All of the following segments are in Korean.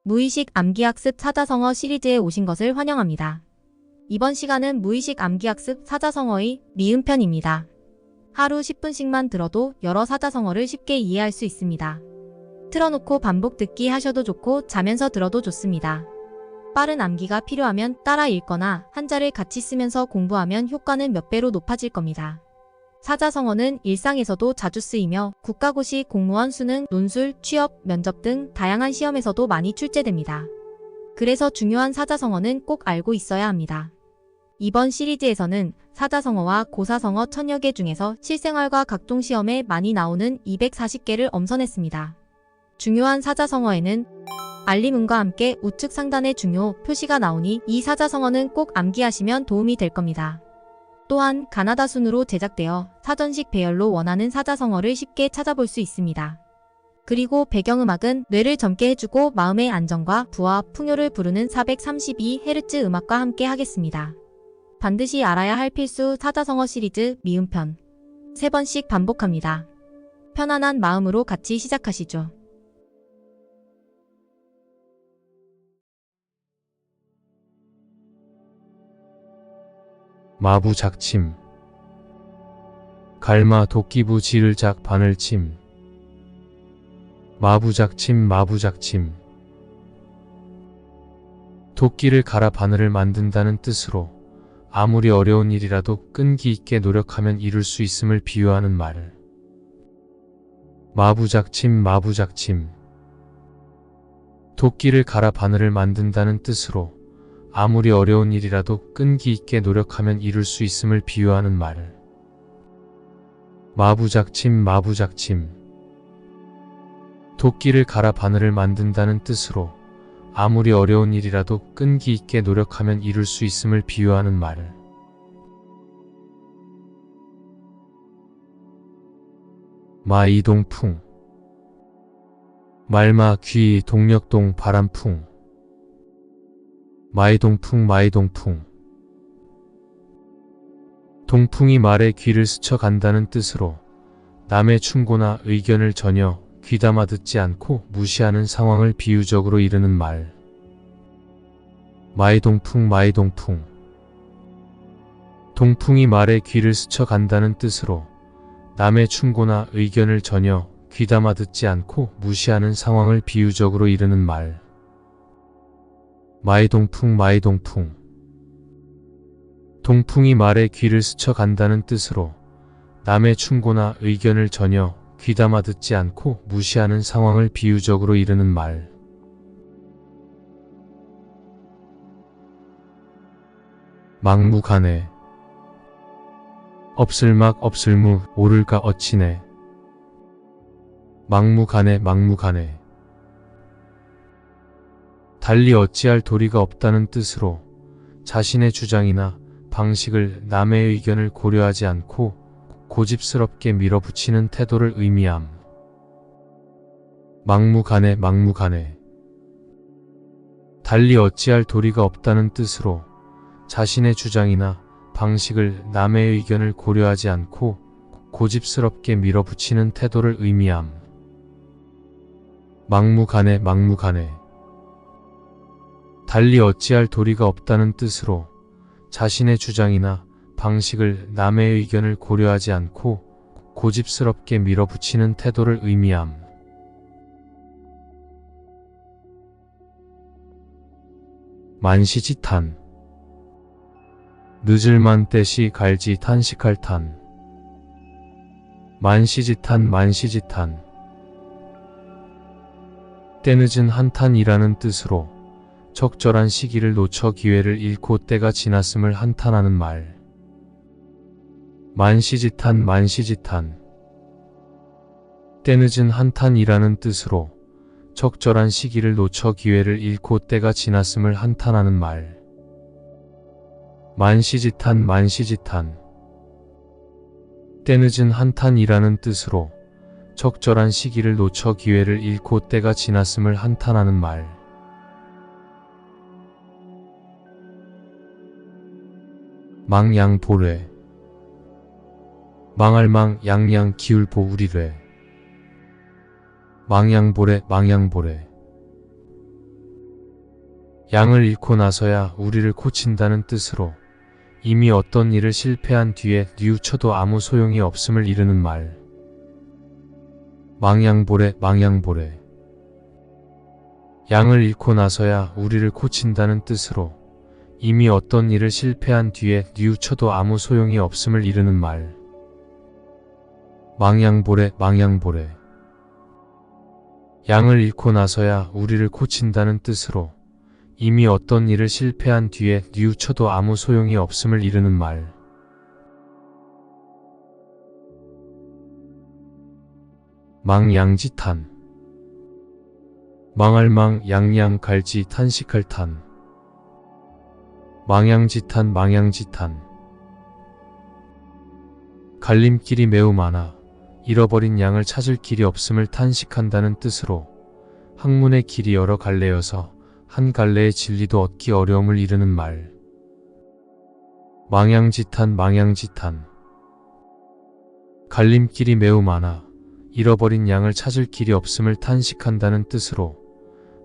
무의식 암기학습 사자성어 시리즈에 오신 것을 환영합니다. 이번 시간은 무의식 암기학습 사자성어의 미음편입니다. 하루 10분씩만 들어도 여러 사자성어를 쉽게 이해할 수 있습니다. 틀어놓고 반복 듣기 하셔도 좋고 자면서 들어도 좋습니다. 빠른 암기가 필요하면 따라 읽거나 한자를 같이 쓰면서 공부하면 효과는 몇 배로 높아질 겁니다. 사자성어는 일상에서도 자주 쓰이며 국가고시, 공무원, 수능, 논술, 취업, 면접 등 다양한 시험에서도 많이 출제됩니다. 그래서 중요한 사자성어는 꼭 알고 있어야 합니다. 이번 시리즈에서는 사자성어와 고사성어 1000여 개 중에서 실생활과 각종 시험에 많이 나오는 240개를 엄선했습니다. 중요한 사자성어에는 알림음과 함께 우측 상단에 중요 표시가 나오니 이 사자성어는 꼭 암기하시면 도움이 될 겁니다. 또한 가나다 순으로 제작되어 사전식 배열로 원하는 사자성어를 쉽게 찾아볼 수 있습니다. 그리고 배경음악은 뇌를 젊게 해주고 마음의 안정과 부와 풍요를 부르는 432Hz 음악과 함께 하겠습니다. 반드시 알아야 할 필수 사자성어 시리즈 미음편 3번씩 반복합니다. 편안한 마음으로 같이 시작하시죠. 마부작침 갈마 도끼부 지를작 바늘침 마부작침 마부작침 도끼를 갈아 바늘을 만든다는 뜻으로 아무리 어려운 일이라도 끈기 있게 노력하면 이룰 수 있음을 비유하는 말. 마부작침 마부작침 도끼를 갈아 바늘을 만든다는 뜻으로 아무리 어려운 일이라도 끈기 있게 노력하면 이룰 수 있음을 비유하는 말. 마부작침 마부작침 도끼를 갈아 바늘을 만든다는 뜻으로 아무리 어려운 일이라도 끈기 있게 노력하면 이룰 수 있음을 비유하는 말. 마이동풍 말마 귀 동력동 바람풍 마이동풍 마이동풍 동풍이 말에 귀를 스쳐간다는 뜻으로 남의 충고나 의견을 전혀 귀담아 듣지 않고 무시하는 상황을 비유적으로 이르는 말. 마이동풍 마이동풍 동풍이 말에 귀를 스쳐간다는 뜻으로 남의 충고나 의견을 전혀 귀담아 듣지 않고 무시하는 상황을 비유적으로 이르는 말. 마이동풍 마이동풍 동풍이 말에 귀를 스쳐간다는 뜻으로 남의 충고나 의견을 전혀 귀담아 듣지 않고 무시하는 상황을 비유적으로 이르는 말. 막무가내 없을막 없을무 오를까 어치네 막무가내 막무가내 달리 어찌할 도리가 없다는 뜻으로 자신의 주장이나 방식을 남의 의견을 고려하지 않고 고집스럽게 밀어붙이는 태도를 의미함. 막무가내 막무가내 달리 어찌할 도리가 없다는 뜻으로 자신의 주장이나 방식을 남의 의견을 고려하지 않고 고집스럽게 밀어붙이는 태도를 의미함. 막무가내 막무가내 달리 어찌할 도리가 없다는 뜻으로 자신의 주장이나 방식을 남의 의견을 고려하지 않고 고집스럽게 밀어붙이는 태도를 의미함. 만시지탄 늦을만 때시 갈지 탄식할 탄 만시지탄 만시지탄 때늦은 한탄이라는 뜻으로 적절한 시기를 놓쳐 기회를 잃고 때가 지났음을 한탄하는 말. 만시지탄 만시지탄 때늦은 한탄이라는 뜻으로 적절한 시기를 놓쳐 기회를 잃고 때가 지났음을 한탄하는 말. 만시지탄 만시지탄 때늦은 한탄이라는 뜻으로 적절한 시기를 놓쳐 기회를 잃고 때가 지났음을 한탄하는 말. 망양보례 망할망 양양 기울보 우리례 망양보례 망양보례 양을 잃고 나서야 우리를 고친다는 뜻으로 이미 어떤 일을 실패한 뒤에 뉘우쳐도 아무 소용이 없음을 이르는 말. 망양보레 망양보레. 양을 잃고 나서야 우리를 고친다는 뜻으로 이미 어떤 일을 실패한 뒤에 뉘우쳐도 아무 소용이 없음을 이르는 말. 망양보레 망양보레. 양을 잃고 나서야 우리를 고친다는 뜻으로 이미 어떤 일을 실패한 뒤에 뉘우쳐도 아무 소용이 없음을 이르는 말. 망양지탄. 망할망 양양 갈지 탄식할 탄. 망양지탄 망양지탄. 갈림길이 매우 많아 잃어버린 양을 찾을 길이 없음을 탄식한다는 뜻으로 학문의 길이 여러 갈래여서 한 갈래의 진리도 얻기 어려움을 이르는 말. 망양지탄 망양지탄. 갈림길이 매우 많아 잃어버린 양을 찾을 길이 없음을 탄식한다는 뜻으로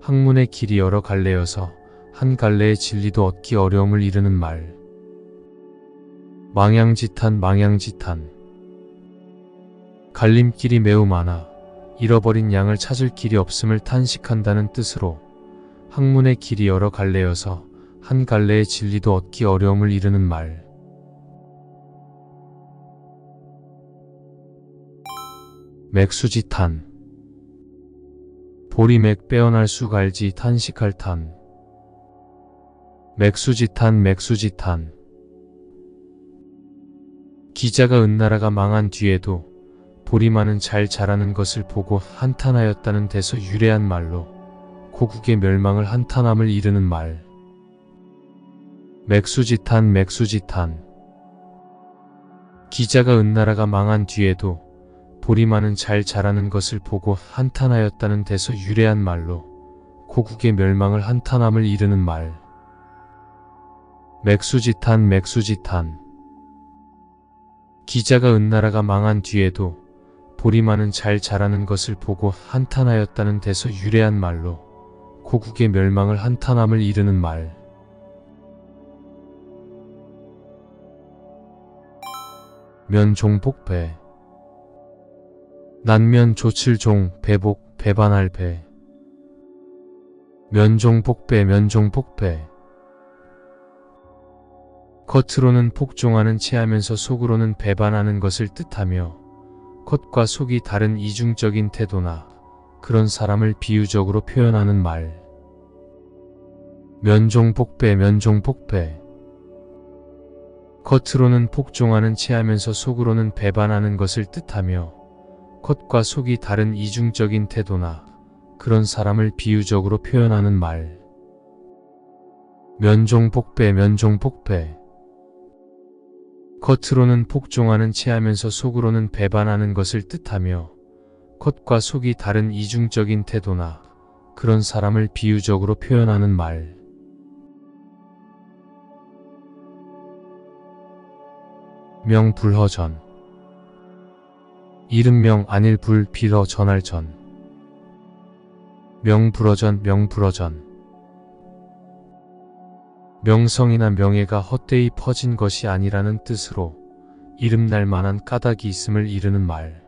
학문의 길이 여러 갈래여서 한 갈래의 진리도 얻기 어려움을 이르는 말. 망양지탄 망양지탄. 갈림길이 매우 많아 잃어버린 양을 찾을 길이 없음을 탄식한다는 뜻으로 학문의 길이 여러 갈래여서 한 갈래의 진리도 얻기 어려움을 이르는 말. 맥수지탄. 보리맥 빼어날 수 갈지 탄식할 탄. 맥수지탄 맥수지탄. 기자가 은나라가 망한 뒤에도 보리만은 잘 자라는 것을 보고 한탄하였다는 데서 유래한 말로 고국의 멸망을 한탄함을 이르는 말. 맥수지탄 맥수지탄. 기자가 은나라가 망한 뒤에도 보리만은 잘 자라는 것을 보고 한탄하였다는 데서 유래한 말로 고국의 멸망을 한탄함을 이르는 말. 맥수지탄 맥수지탄. 기자가 은나라가 망한 뒤에도 보리만은 잘 자라는 것을 보고 한탄하였다는 데서 유래한 말로 고국의 멸망을 한탄함을 이르는 말. 면종복배. 난면 조칠종 배복 배반할 배. 면종복배 면종복배. 겉으로는 복종하는 체하면서 속으로는 배반하는 것을 뜻하며 겉과 속이 다른 이중적인 태도나 그런 사람을 비유적으로 표현하는 말. 면종복배 면종복배. 겉으로는 복종하는 체하면서 속으로는 배반하는 것을 뜻하며 겉과 속이 다른 이중적인 태도나 그런 사람을 비유적으로 표현하는 말. 면종복배 면종복배. 겉으로는 복종하는 체하면서 속으로는 배반하는 것을 뜻하며 겉과 속이 다른 이중적인 태도나 그런 사람을 비유적으로 표현하는 말. 명불허전. 이른명 안일불 빌어 전할 전. 명불허전 명불허전. 명성이나 명예가 헛되이 퍼진 것이 아니라는 뜻으로 이름날 만한 까닭이 있음을 이르는 말.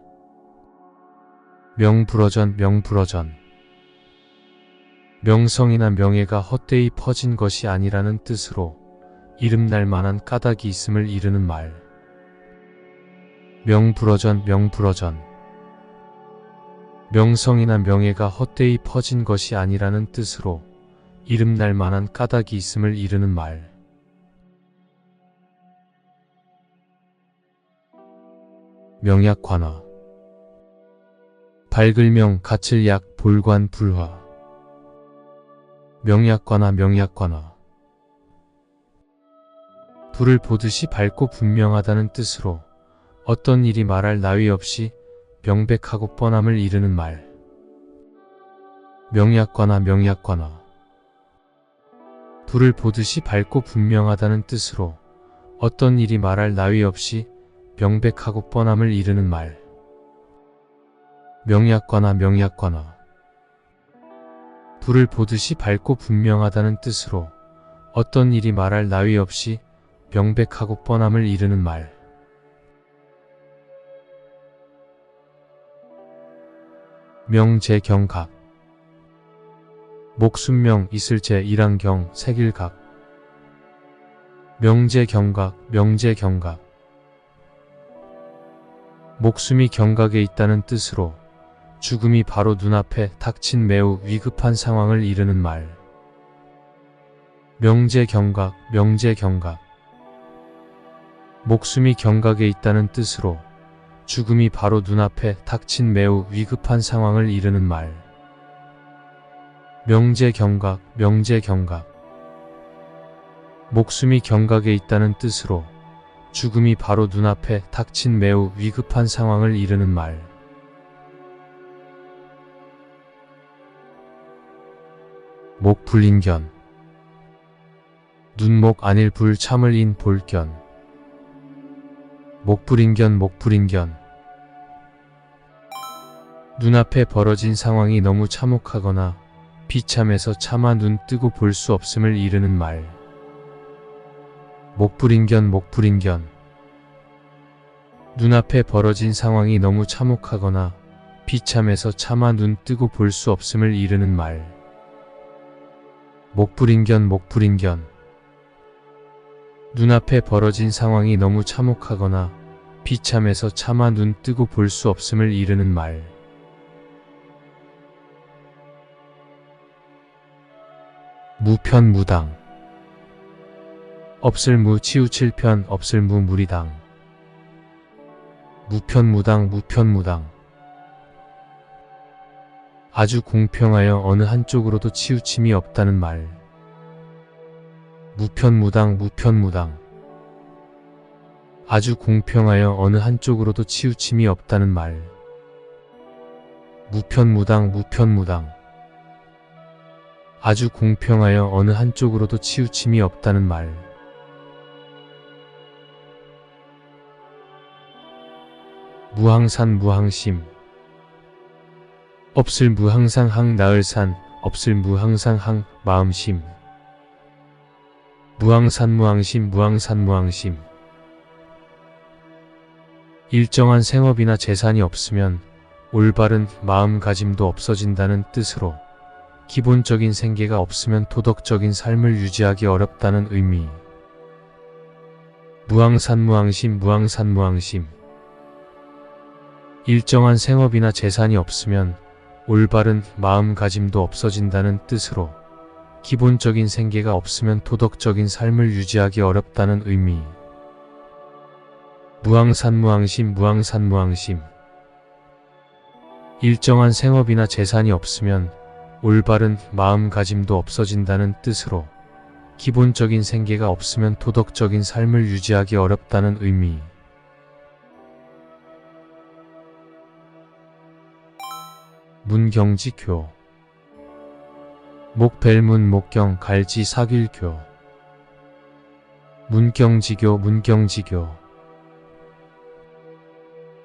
명불허전 명불허전. 명성이나 명예가 헛되이 퍼진 것이 아니라는 뜻으로 이름날 만한 까닭이 있음을 이르는 말. 명불허전 명불허전. 명성이나 명예가 헛되이 퍼진 것이 아니라는 뜻으로 이름날 만한 까닭이 있음을 이르는 말. 명약관화. 밝을명 가칠약 볼관 불화. 명약관화 명약관화. 불을 보듯이 밝고 분명하다는 뜻으로 어떤 일이 말할 나위 없이 명백하고 뻔함을 이르는 말. 명약관화 명약관화. 불을 보듯이 밝고 분명하다는 뜻으로 어떤 일이 말할 나위 없이 명백하고 뻔함을 이르는 말. 명약관화 명약관화. 불을 보듯이 밝고 분명하다는 뜻으로 어떤 일이 말할 나위 없이 명백하고 뻔함을 이르는 말. 명제경각. 목순명 있을제 일항경 색일각. 명제경각 명제경각. 목숨이 경각에 있다는 뜻으로 죽음이 바로 눈앞에 닥친 매우 위급한 상황을 이르는 말. 명제경각 명제경각. 목숨이 경각에 있다는 뜻으로 죽음이 바로 눈앞에 닥친 매우 위급한 상황을 이르는 말. 명제경각 명제경각. 목숨이 경각에 있다는 뜻으로 죽음이 바로 눈앞에 닥친 매우 위급한 상황을 이르는 말. 목불인견. 눈목 안일 불 참을 인 볼견. 목불인견 목불인견. 눈앞에 벌어진 상황이 너무 참혹하거나 비참해서 차마 눈 뜨고 볼 수 없음을 이르는 말. 목불인견 목불인견. 눈앞에 벌어진 상황이 너무 참혹하거나 비참해서 차마 눈 뜨고 볼 수 없음을 이르는 말. 목불인견 목불인견. 눈앞에 벌어진 상황이 너무 참혹하거나 비참해서 차마 눈 뜨고 볼 수 없음을 이르는 말. 무편무당. 없을무 치우칠편 없을무 무리당. 무편무당 무편무당. 아주 공평하여 어느 한쪽으로도 치우침이 없다는 말. 무편무당 무편무당. 아주 공평하여 어느 한쪽으로도 치우침이 없다는 말. 무편무당 무편무당. 아주 공평하여 어느 한쪽으로도 치우침이 없다는 말. 무항산 무항심. 없을 무항상 항 나을산 없을 무항상 항 마음심. 무항산 무항심 무항산 무항심. 일정한 생업이나 재산이 없으면 올바른 마음가짐도 없어진다는 뜻으로 기본적인 생계가 없으면 도덕적인 삶을 유지하기 어렵다는 의미. 무항산 무항심 무항산 무항심. 일정한 생업이나 재산이 없으면 올바른 마음가짐도 없어진다는 뜻으로 기본적인 생계가 없으면 도덕적인 삶을 유지하기 어렵다는 의미. 무항산 무항심 무항산 무항심. 일정한 생업이나 재산이 없으면 올바른 마음가짐도 없어진다는 뜻으로 기본적인 생계가 없으면 도덕적인 삶을 유지하기 어렵다는 의미. 문경지교. 목벨문 목경 갈지 사길교. 문경지교 문경지교.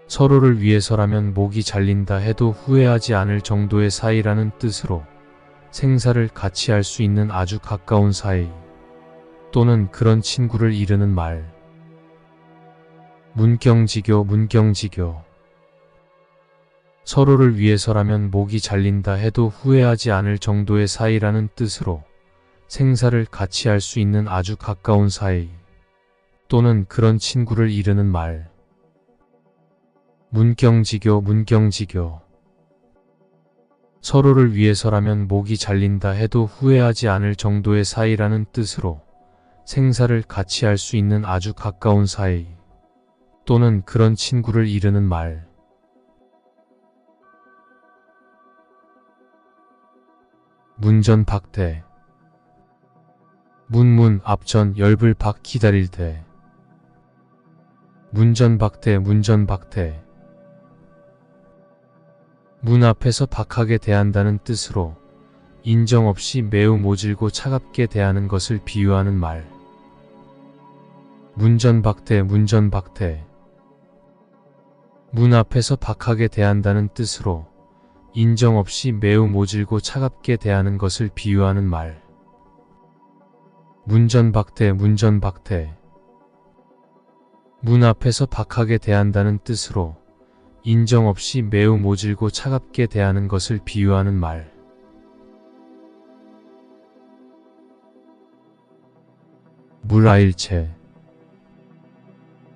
서로를 위해서라면 목이 잘린다 해도 후회하지 않을 정도의 사이라는 뜻으로 생사를 같이 할 수 있는 아주 가까운 사이 또는 그런 친구를 이르는 말. 문경지교 문경지교. 서로를 위해서라면 목이 잘린다 해도 후회하지 않을 정도의 사이라는 뜻으로 생사를 같이 할 수 있는 아주 가까운 사이 또는 그런 친구를 이르는 말. 문경지교 문경지교. 서로를 위해서라면 목이 잘린다 해도 후회하지 않을 정도의 사이라는 뜻으로 생사를 같이 할 수 있는 아주 가까운 사이 또는 그런 친구를 이르는 말. 문전박대. 문문 앞전 열불 박 기다릴 때. 문전박대 문전박대. 문 앞에서 박하게 대한다는 뜻으로 인정 없이 매우 모질고 차갑게 대하는 것을 비유하는 말. 문전박대 문전박대. 문 앞에서 박하게 대한다는 뜻으로 인정 없이 매우 모질고 차갑게 대하는 것을 비유하는 말. 문전박대, 문전박대. 문 앞에서 박하게 대한다는 뜻으로 인정 없이 매우 모질고 차갑게 대하는 것을 비유하는 말. 물아일체.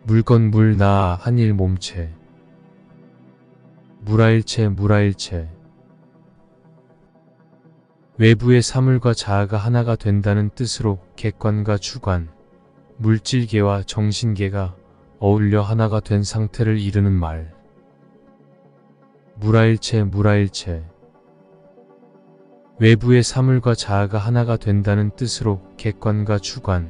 물건 물나 한일 몸체. 물아일체, 물아일체. 외부의 사물과 자아가 하나가 된다는 뜻으로 객관과 주관, 물질계와 정신계가 어울려 하나가 된 상태를 이르는 말. 물아일체, 물아일체. 외부의 사물과 자아가 하나가 된다는 뜻으로 객관과 주관,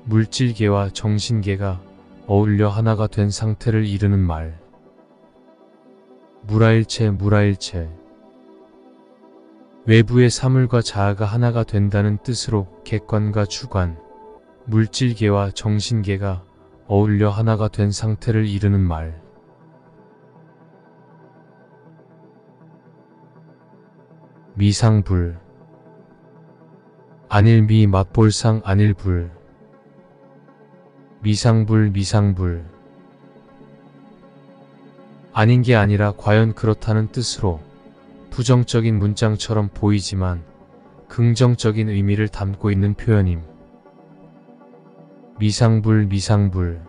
물질계와 정신계가 어울려 하나가 된 상태를 이르는 말. 물아일체, 물아일체. 외부의 사물과 자아가 하나가 된다는 뜻으로 객관과 주관, 물질계와 정신계가 어울려 하나가 된 상태를 이르는 말. 미상불. 안일미 맛볼상 안일불. 미상불, 미상불. 아닌 게 아니라 과연 그렇다는 뜻으로 부정적인 문장처럼 보이지만 긍정적인 의미를 담고 있는 표현임. 미상불, 미상불.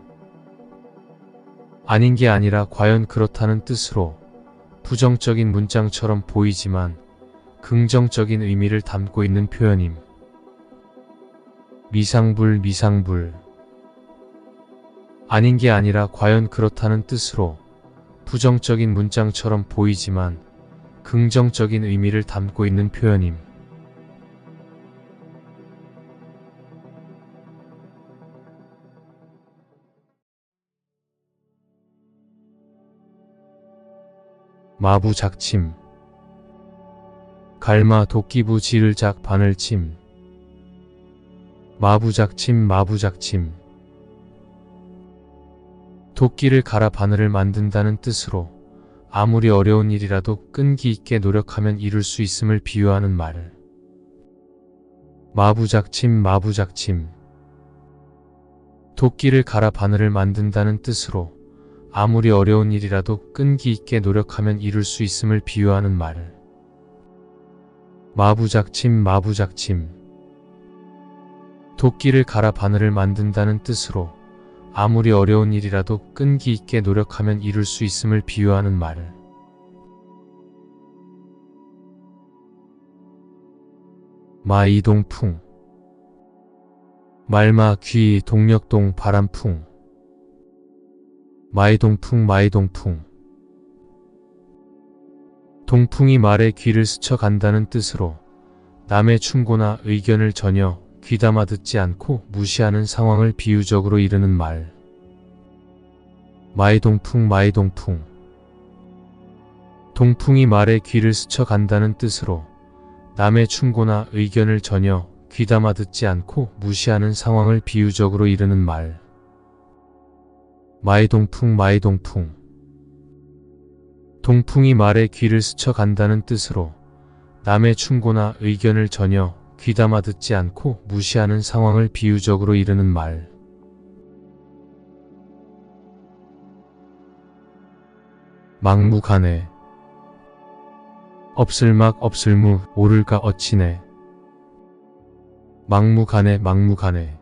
아닌 게 아니라 과연 그렇다는 뜻으로 부정적인 문장처럼 보이지만 긍정적인 의미를 담고 있는 표현임. 미상불, 미상불. 아닌 게 아니라 과연 그렇다는 뜻으로 부정적인 문장처럼 보이지만 긍정적인 의미를 담고 있는 표현임. 마부작침. 갈마 도끼부 지를작 바늘침. 마부작침, 마부작침. 도끼를 갈아 바늘을 만든다는 뜻으로 아무리 어려운 일이라도 끈기 있게 노력하면 이룰 수 있음을 비유하는 말. 마부작침, 마부작침. 도끼를 갈아 바늘을 만든다는 뜻으로 아무리 어려운 일이라도 끈기 있게 노력하면 이룰 수 있음을 비유하는 말. 마부작침, 마부작침. 도끼를 갈아 바늘을 만든다는 뜻으로 아무리 어려운 일이라도 끈기 있게 노력하면 이룰 수 있음을 비유하는 말. 마이동풍. 말마 귀 동력동 바람풍. 마이동풍, 마이동풍. 동풍이 말의 귀를 스쳐간다는 뜻으로 남의 충고나 의견을 전혀 귀담아 듣지 않고 무시하는 상황을 비유적으로 이르는 말. 마이동풍, 마이동풍. 동풍이 말의 귀를 스쳐간다는 뜻으로 남의 충고나 의견을 전혀 귀담아 듣지 않고 무시하는 상황을 비유적으로 이르는 말. 마이동풍, 마이동풍. 동풍이 말의 귀를 스쳐간다는 뜻으로 남의 충고나 의견을 전혀 귀담아 듣지 않고 무시하는 상황을 비유적으로 이르는 말. 막무가내. 없을막 없을무 오를까 어치네. 막무가내, 막무가내.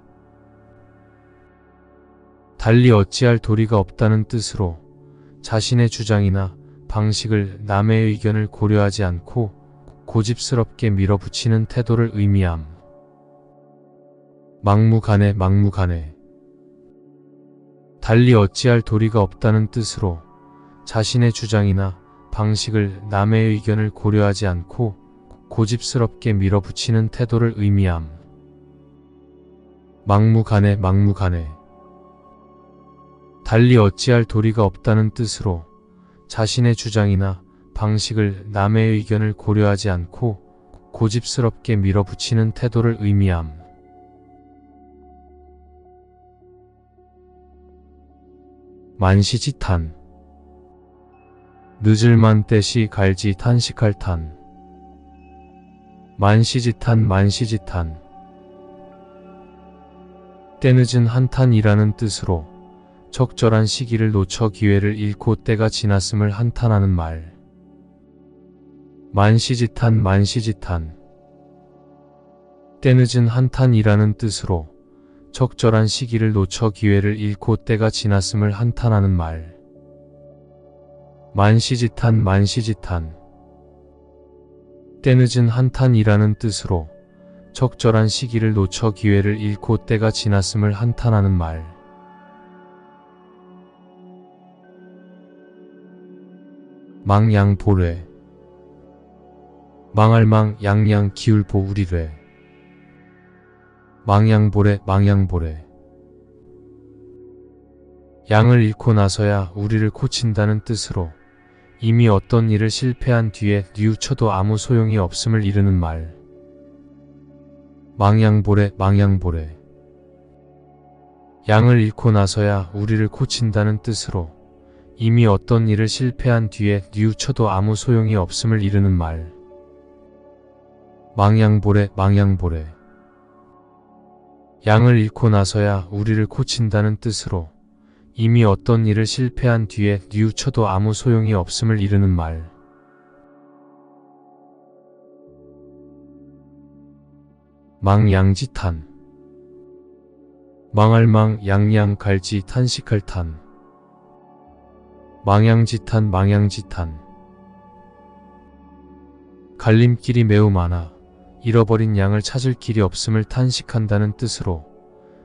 달리 어찌할 도리가 없다는 뜻으로 자신의 주장이나 방식을 남의 의견을 고려하지 않고 고집스럽게 밀어붙이는 태도를 의미함. 막무가내, 막무가내. 달리 어찌할 도리가 없다는 뜻으로 자신의 주장이나 방식을 남의 의견을 고려하지 않고 고집스럽게 밀어붙이는 태도를 의미함. 막무가내, 막무가내. 달리 어찌할 도리가 없다는 뜻으로 자신의 주장이나 방식을 남의 의견을 고려하지 않고 고집스럽게 밀어붙이는 태도를 의미함. 만시지탄. 늦을만 때시 갈지 탄식할 탄 만시지탄 만시지탄 때늦은 한탄이라는 뜻으로 적절한 시기를 놓쳐 기회를 잃고 때가 지났음을 한탄하는 말. 만시지탄 만시지탄 때늦은 한탄이라는 뜻으로 적절한 시기를 놓쳐 기회를 잃고 때가 지났음을 한탄하는 말. 만시지탄 만시지탄 때늦은 한탄이라는 뜻으로 적절한 시기를 놓쳐 기회를 잃고 때가 지났음을 한탄하는 말. 망양보례 망할망 양양 기울보 우리례 망양보례 망양보례 양을 잃고 나서야 우리를 고친다는 뜻으로 이미 어떤 일을 실패한 뒤에 뉘우쳐도 아무 소용이 없음을 이르는 말. 망양보례 망양보례 양을 잃고 나서야 우리를 고친다는 뜻으로 이미 어떤 일을 실패한 뒤에 뉘우쳐도 아무 소용이 없음을 이르는 말. 망양보례 망양보례 양을 잃고 나서야 우리를 고친다는 뜻으로 이미 어떤 일을 실패한 뒤에 뉘우쳐도 아무 소용이 없음을 이르는 말. 망양지탄 망할망 양양 갈지 탄식할 탄 망양지탄 망양지탄 갈림길이 매우 많아 잃어버린 양을 찾을 길이 없음을 탄식한다는 뜻으로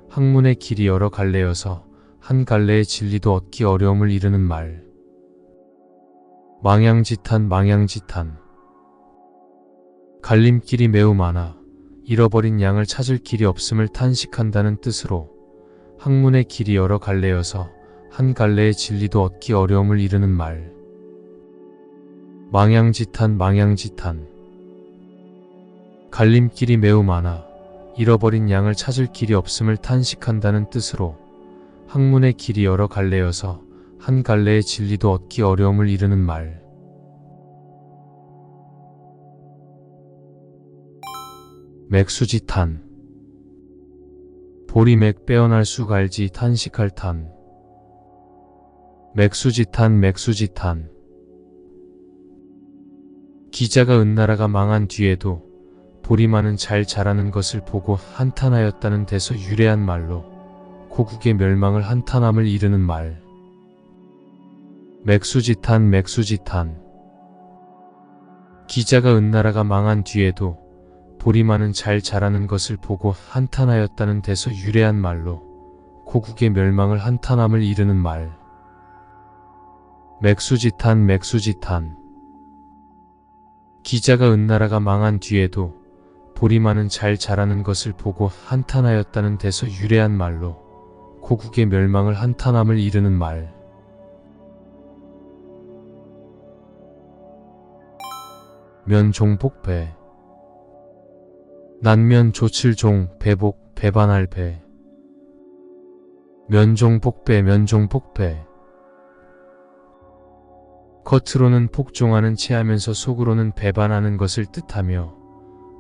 학문의 길이 여러 갈래여서 한 갈래의 진리도 얻기 어려움을 이르는 말. 망양지탄 망양지탄 갈림길이 매우 많아 잃어버린 양을 찾을 길이 없음을 탄식한다는 뜻으로 학문의 길이 여러 갈래여서 한 갈래의 진리도 얻기 어려움을 이르는 말. 망양지탄 망양지탄 갈림길이 매우 많아 잃어버린 양을 찾을 길이 없음을 탄식한다는 뜻으로 학문의 길이 여러 갈래여서 한 갈래의 진리도 얻기 어려움을 이르는 말. 맥수지탄 보리맥 빼어날 수 갈지 탄식할 탄 맥수지탄 맥수지탄 기자가 은나라가 망한 뒤에도 보리만은 잘 자라는 것을 보고 한탄하였다는 데서 유래한 말로 고국의 멸망을 한탄함을 이르는 말. 맥수지탄 맥수지탄 기자가 은나라가 망한 뒤에도 보리만은 잘 자라는 것을 보고 한탄하였다는 데서 유래한 말로 고국의 멸망을 한탄함을 이르는 말. 맥수지탄 맥수지탄 기자가 은나라가 망한 뒤에도 보리만은 잘 자라는 것을 보고 한탄하였다는 데서 유래한 말로 고국의 멸망을 한탄함을 이르는 말. 면종복배 난면 조칠종 배복 배반할 배 면종복배 면종복배 겉으로는 복종하는 체하면서 속으로는 배반하는 것을 뜻하며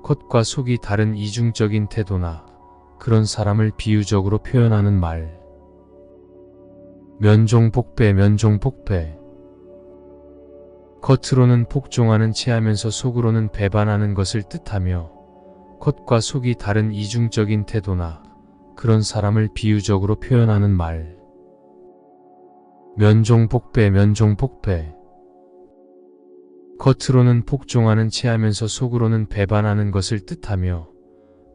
겉과 속이 다른 이중적인 태도나 그런 사람을 비유적으로 표현하는 말. 면종복배 면종복배 겉으로는 복종하는 체하면서 속으로는 배반하는 것을 뜻하며 겉과 속이 다른 이중적인 태도나 그런 사람을 비유적으로 표현하는 말. 면종복배 면종복배 겉으로는 복종하는 체하면서 속으로는 배반하는 것을 뜻하며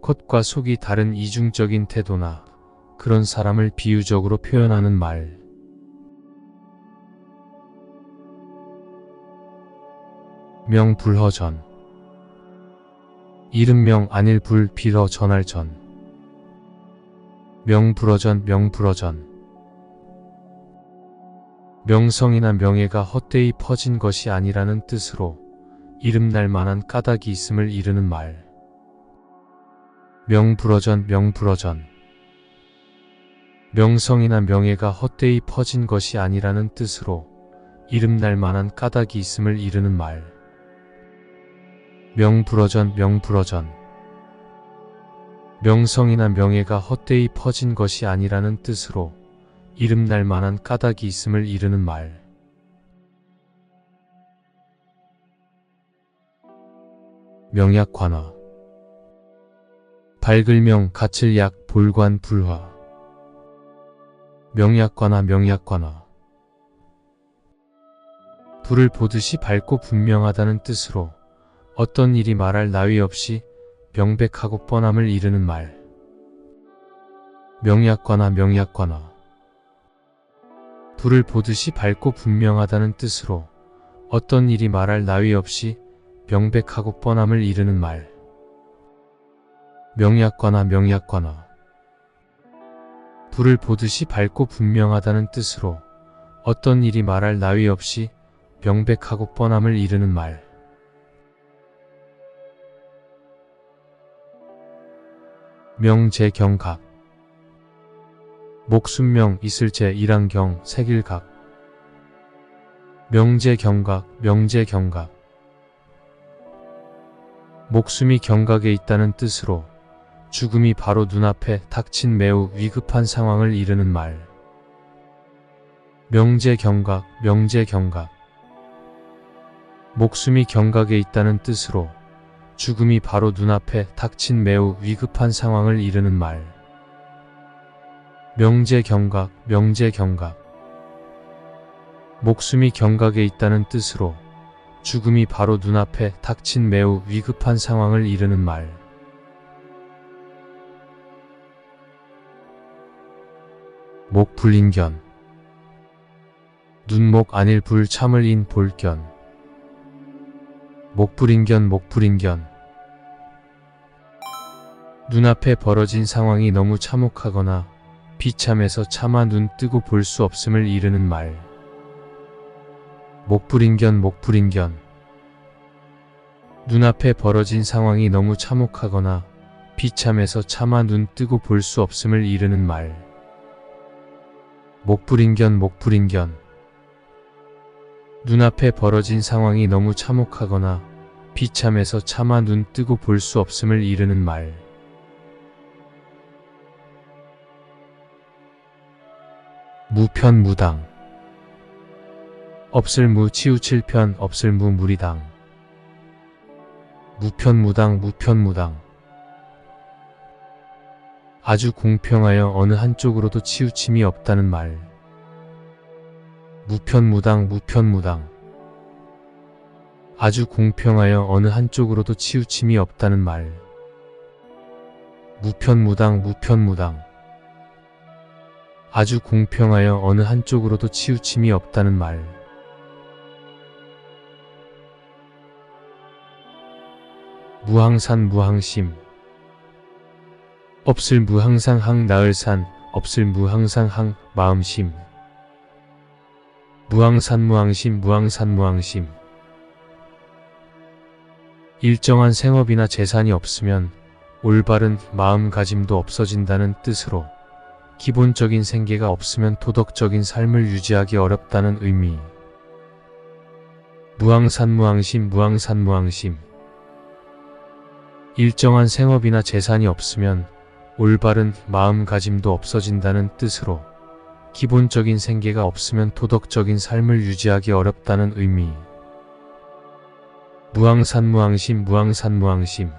겉과 속이 다른 이중적인 태도나 그런 사람을 비유적으로 표현하는 말. 명불허전 이름명 아닐 불 빌어 전할 전 명불허전 명불허전 명성이나 명예가 헛되이 퍼진 것이 아니라는 뜻으로 이름날 만한 까닭이 있음을 이르는 말. 명불허전 명불허전 명성이나 명예가 헛되이 퍼진 것이 아니라는 뜻으로 이름날 만한 까닭이 있음을 이르는 말. 명불허전 명불허전. 명성이나 명예가 헛되이 퍼진 것이 아니라는 뜻으로 이름날 만한 까닭이 있음을 이르는 말. 명약관화. 밝을명 가칠약 볼관 불화. 명약관화 명약관화. 불을 보듯이 밝고 분명하다는 뜻으로 어떤 일이 말할 나위 없이 명백하고 뻔함을 이르는 말. 명약관화 명약관화. 불을 보듯이 밝고 분명하다는 뜻으로 어떤 일이 말할 나위 없이 명백하고 뻔함을 이르는 말. 명약관화 명약관화. 불을 보듯이 밝고 분명하다는 뜻으로 어떤 일이 말할 나위 없이 명백하고 뻔함을 이르는 말. 명제경각. 목숨명 있을제 일항경 색일각. 명제경각 명제경각. 목숨이 경각에 있다는 뜻으로 죽음이 바로 눈앞에 닥친 매우 위급한 상황을 이르는 말. 명제경각 명제경각. 목숨이 경각에 있다는 뜻으로 죽음이 바로 눈앞에 닥친 매우 위급한 상황을 이르는 말. 명제경각 명제경각. 목숨이 경각에 있다는 뜻으로 죽음이 바로 눈앞에 닥친 매우 위급한 상황을 이르는 말. 목불인견. 눈목 안일 불 참을 인 볼견. 목불인견 목불인견. 눈앞에 벌어진 상황이 너무 참혹하거나 비참해서 차마 눈 뜨고 볼 수 없음을 이르는 말. 목불인견 목불인견. 눈앞에 벌어진 상황이 너무 참혹하거나 비참해서 차마 눈 뜨고 볼 수 없음을 이르는 말. 목불인견 목불인견. 눈앞에 벌어진 상황이 너무 참혹하거나 비참해서 차마 눈 뜨고 볼 수 없음을 이르는 말. 무편무당. 없을무 치우칠편 없을무 무리당. 무편무당 무편무당. 아주 공평하여 어느 한쪽으로도 치우침이 없다는 말. 무편무당 무편무당. 아주 공평하여 어느 한쪽으로도 치우침이 없다는 말. 무편무당 무편무당. 아주 공평하여 어느 한쪽으로도 치우침이 없다는 말. 무항산 무항심. 없을 무항상 항 나을산 없을 무항상 항 마음심. 무항산 무항심 무항산 무항심. 일정한 생업이나 재산이 없으면 올바른 마음가짐도 없어진다는 뜻으로 기본적인 생계가 없으면 도덕적인 삶을 유지하기 어렵다는 의미. 무항산 무항심 무항산 무항심. 일정한 생업이나 재산이 없으면 올바른 마음가짐도 없어진다는 뜻으로 기본적인 생계가 없으면 도덕적인 삶을 유지하기 어렵다는 의미. 무항산 무항심 무항산 무항심.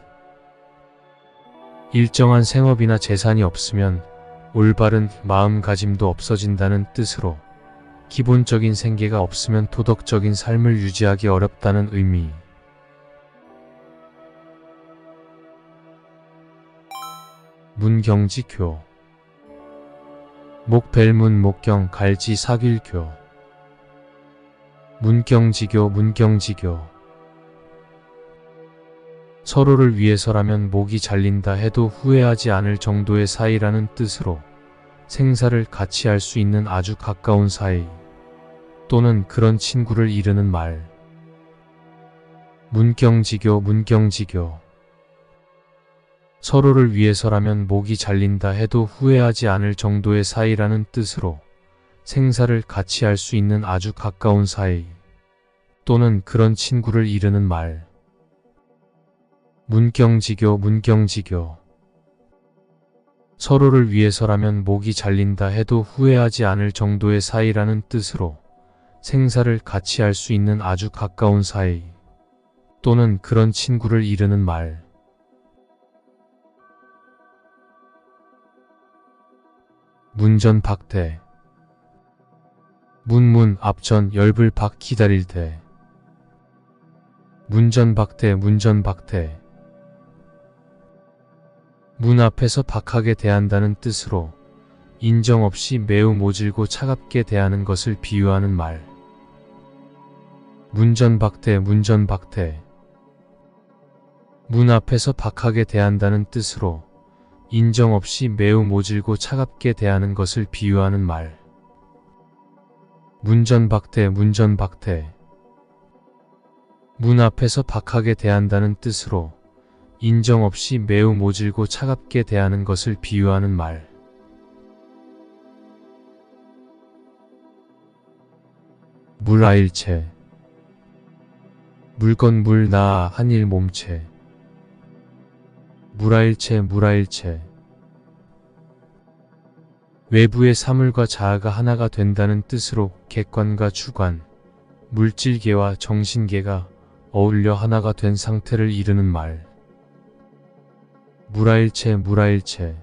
일정한 생업이나 재산이 없으면 올바른 마음가짐도 없어진다는 뜻으로 기본적인 생계가 없으면 도덕적인 삶을 유지하기 어렵다는 의미. 문경지교. 목벨문 목경 갈지 사길교. 문경지교 문경지교. 서로를 위해서라면 목이 잘린다 해도 후회하지 않을 정도의 사이라는 뜻으로 생사를 같이 할 수 있는 아주 가까운 사이 또는 그런 친구를 이르는 말. 문경지교 문경지교. 서로를 위해서라면 목이 잘린다 해도 후회하지 않을 정도의 사이라는 뜻으로 생사를 같이 할 수 있는 아주 가까운 사이 또는 그런 친구를 이르는 말. 문경지교, 문경지교. 서로를 위해서라면 목이 잘린다 해도 후회하지 않을 정도의 사이라는 뜻으로 생사를 같이 할 수 있는 아주 가까운 사이 또는 그런 친구를 이르는 말. 문전박대. 문문 앞전 열불 박 기다릴 때. 문전박대, 문전박대. 문 앞에서 박하게 대한다는 뜻으로 인정 없이 매우 모질고 차갑게 대하는 것을 비유하는 말. 문전박대, 문전박대. 문 앞에서 박하게 대한다는 뜻으로 인정 없이 매우 모질고 차갑게 대하는 것을 비유하는 말. 문전박대, 문전박대. 문 앞에서 박하게 대한다는 뜻으로 인정 없이 매우 모질고 차갑게 대하는 것을 비유하는 말. 물아일체. 물건 물 나아 한일 몸체. 물아일체, 물아일체. 외부의 사물과 자아가 하나가 된다는 뜻으로 객관과 주관, 물질계와 정신계가 어울려 하나가 된 상태를 이르는 말. 물아일체, 물아일체.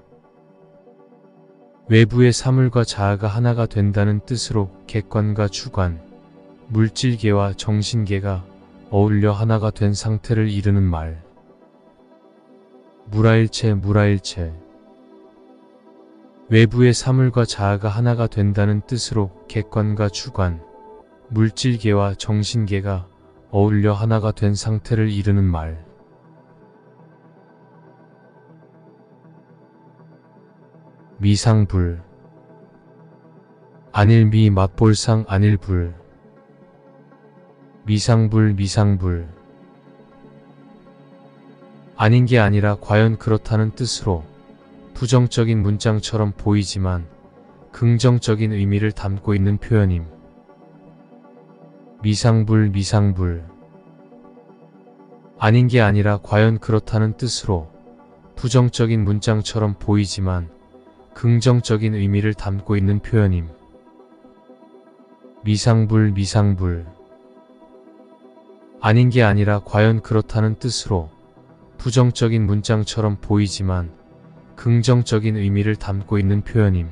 외부의 사물과 자아가 하나가 된다는 뜻으로 객관과 주관, 물질계와 정신계가 어울려 하나가 된 상태를 이르는 말. 물아일체, 물아일체. 외부의 사물과 자아가 하나가 된다는 뜻으로 객관과 주관, 물질계와 정신계가 어울려 하나가 된 상태를 이르는 말. 미상불. 안일미 맛볼상 안일불. 미상불, 미상불. 아닌 게 아니라 과연 그렇다는 뜻으로 부정적인 문장처럼 보이지만 긍정적인 의미를 담고 있는 표현임. 미상불, 미상불. 아닌 게 아니라 과연 그렇다는 뜻으로 부정적인 문장처럼 보이지만 긍정적인 의미를 담고 있는 표현임. 미상불, 미상불. 아닌 게 아니라 과연 그렇다는 뜻으로 부정적인 문장처럼 보이지만 긍정적인 의미를 담고 있는 표현임.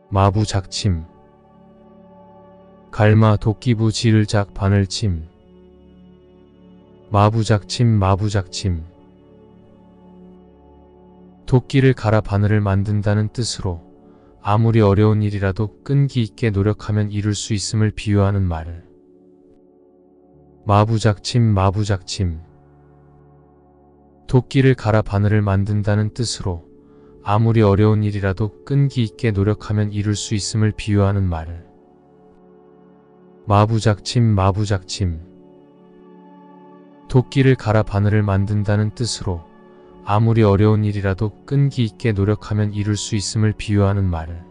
마부작침. 갈마 도끼부 지를작 바늘침. 마부작침, 마부작침. 도끼를 갈아 바늘을 만든다는 뜻으로 아무리 어려운 일이라도 끈기 있게 노력하면 이룰 수 있음을 비유하는 말. 마부작침, 마부작침. 도끼를 갈아 바늘을 만든다는 뜻으로 아무리 어려운 일이라도 끈기 있게 노력하면 이룰 수 있음을 비유하는 말. 마부작침, 마부작침. 도끼를 갈아 바늘을 만든다는 뜻으로 아무리 어려운 일이라도 끈기 있게 노력하면 이룰 수 있음을 비유하는 말.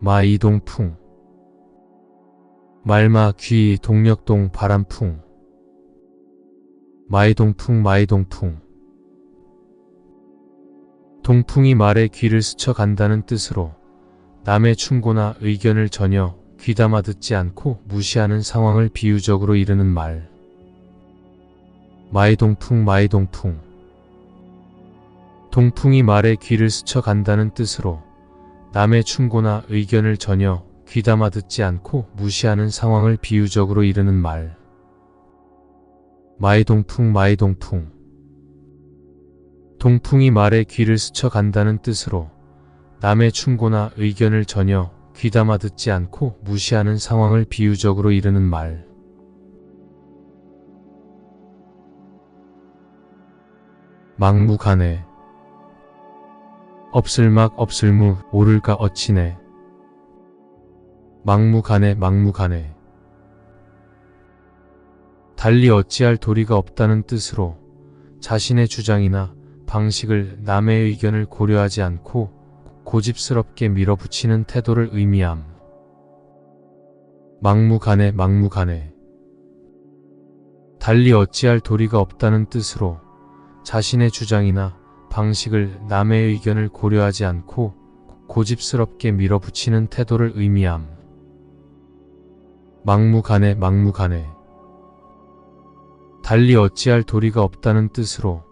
마이동풍. 말마 귀 동력동 바람풍. 마이동풍, 마이동풍. 동풍이 말의 귀를 스쳐간다는 뜻으로 남의 충고나 의견을 전혀 귀담아 듣지 않고 무시하는 상황을 비유적으로 이르는 말. 마이동풍, 마이동풍. 동풍이 말의 귀를 스쳐간다는 뜻으로 남의 충고나 의견을 전혀 귀담아 듣지 않고 무시하는 상황을 비유적으로 이르는 말. 마이동풍, 마이동풍. 동풍이 말의 귀를 스쳐간다는 뜻으로 남의 충고나 의견을 전혀 귀담아 듣지 않고 무시하는 상황을 비유적으로 이르는 말. 막무가내. 없을막 없을무 오를까 어치네. 막무가내 막무가내. 달리 어찌할 도리가 없다는 뜻으로 자신의 주장이나 방식을 남의 의견을 고려하지 않고 고집스럽게 밀어붙이는 태도를 의미함. 막무가내 막무가내. 달리 어찌할 도리가 없다는 뜻으로 자신의 주장이나 방식을 남의 의견을 고려하지 않고 고집스럽게 밀어붙이는 태도를 의미함. 막무가내 막무가내. 달리 어찌할 도리가 없다는 뜻으로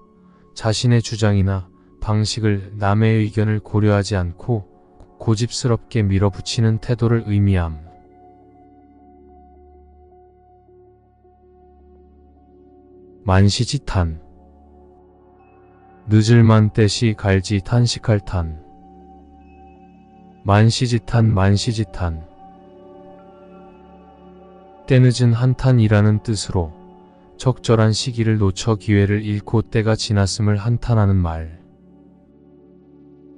자신의 주장이나 방식을 남의 의견을 고려하지 않고 고집스럽게 밀어붙이는 태도를 의미함. 만시지탄. 늦을만 때시 갈지 탄식할 탄. 만시지탄 만시지탄. 때늦은 한탄이라는 뜻으로 적절한 시기를 놓쳐 기회를 잃고 때가 지났음을 한탄하는 말.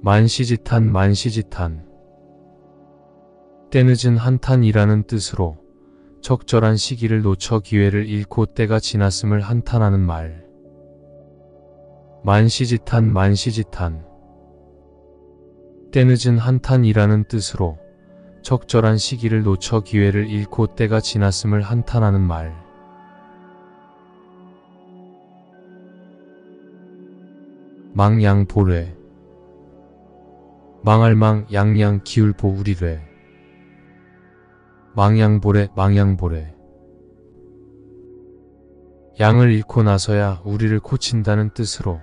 만시지탄 만시지탄. 때늦은 한탄이라는 뜻으로 적절한 시기를 놓쳐 기회를 잃고 때가 지났음을 한탄하는 말. 만시지탄 만시지탄. 때늦은 한탄이라는 뜻으로 적절한 시기를 놓쳐 기회를 잃고 때가 지났음을 한탄하는 말. 망양보례. 망할망 양양 기울보 우리례. 망양보례 망양보례. 양을 잃고 나서야 우리를 고친다는 뜻으로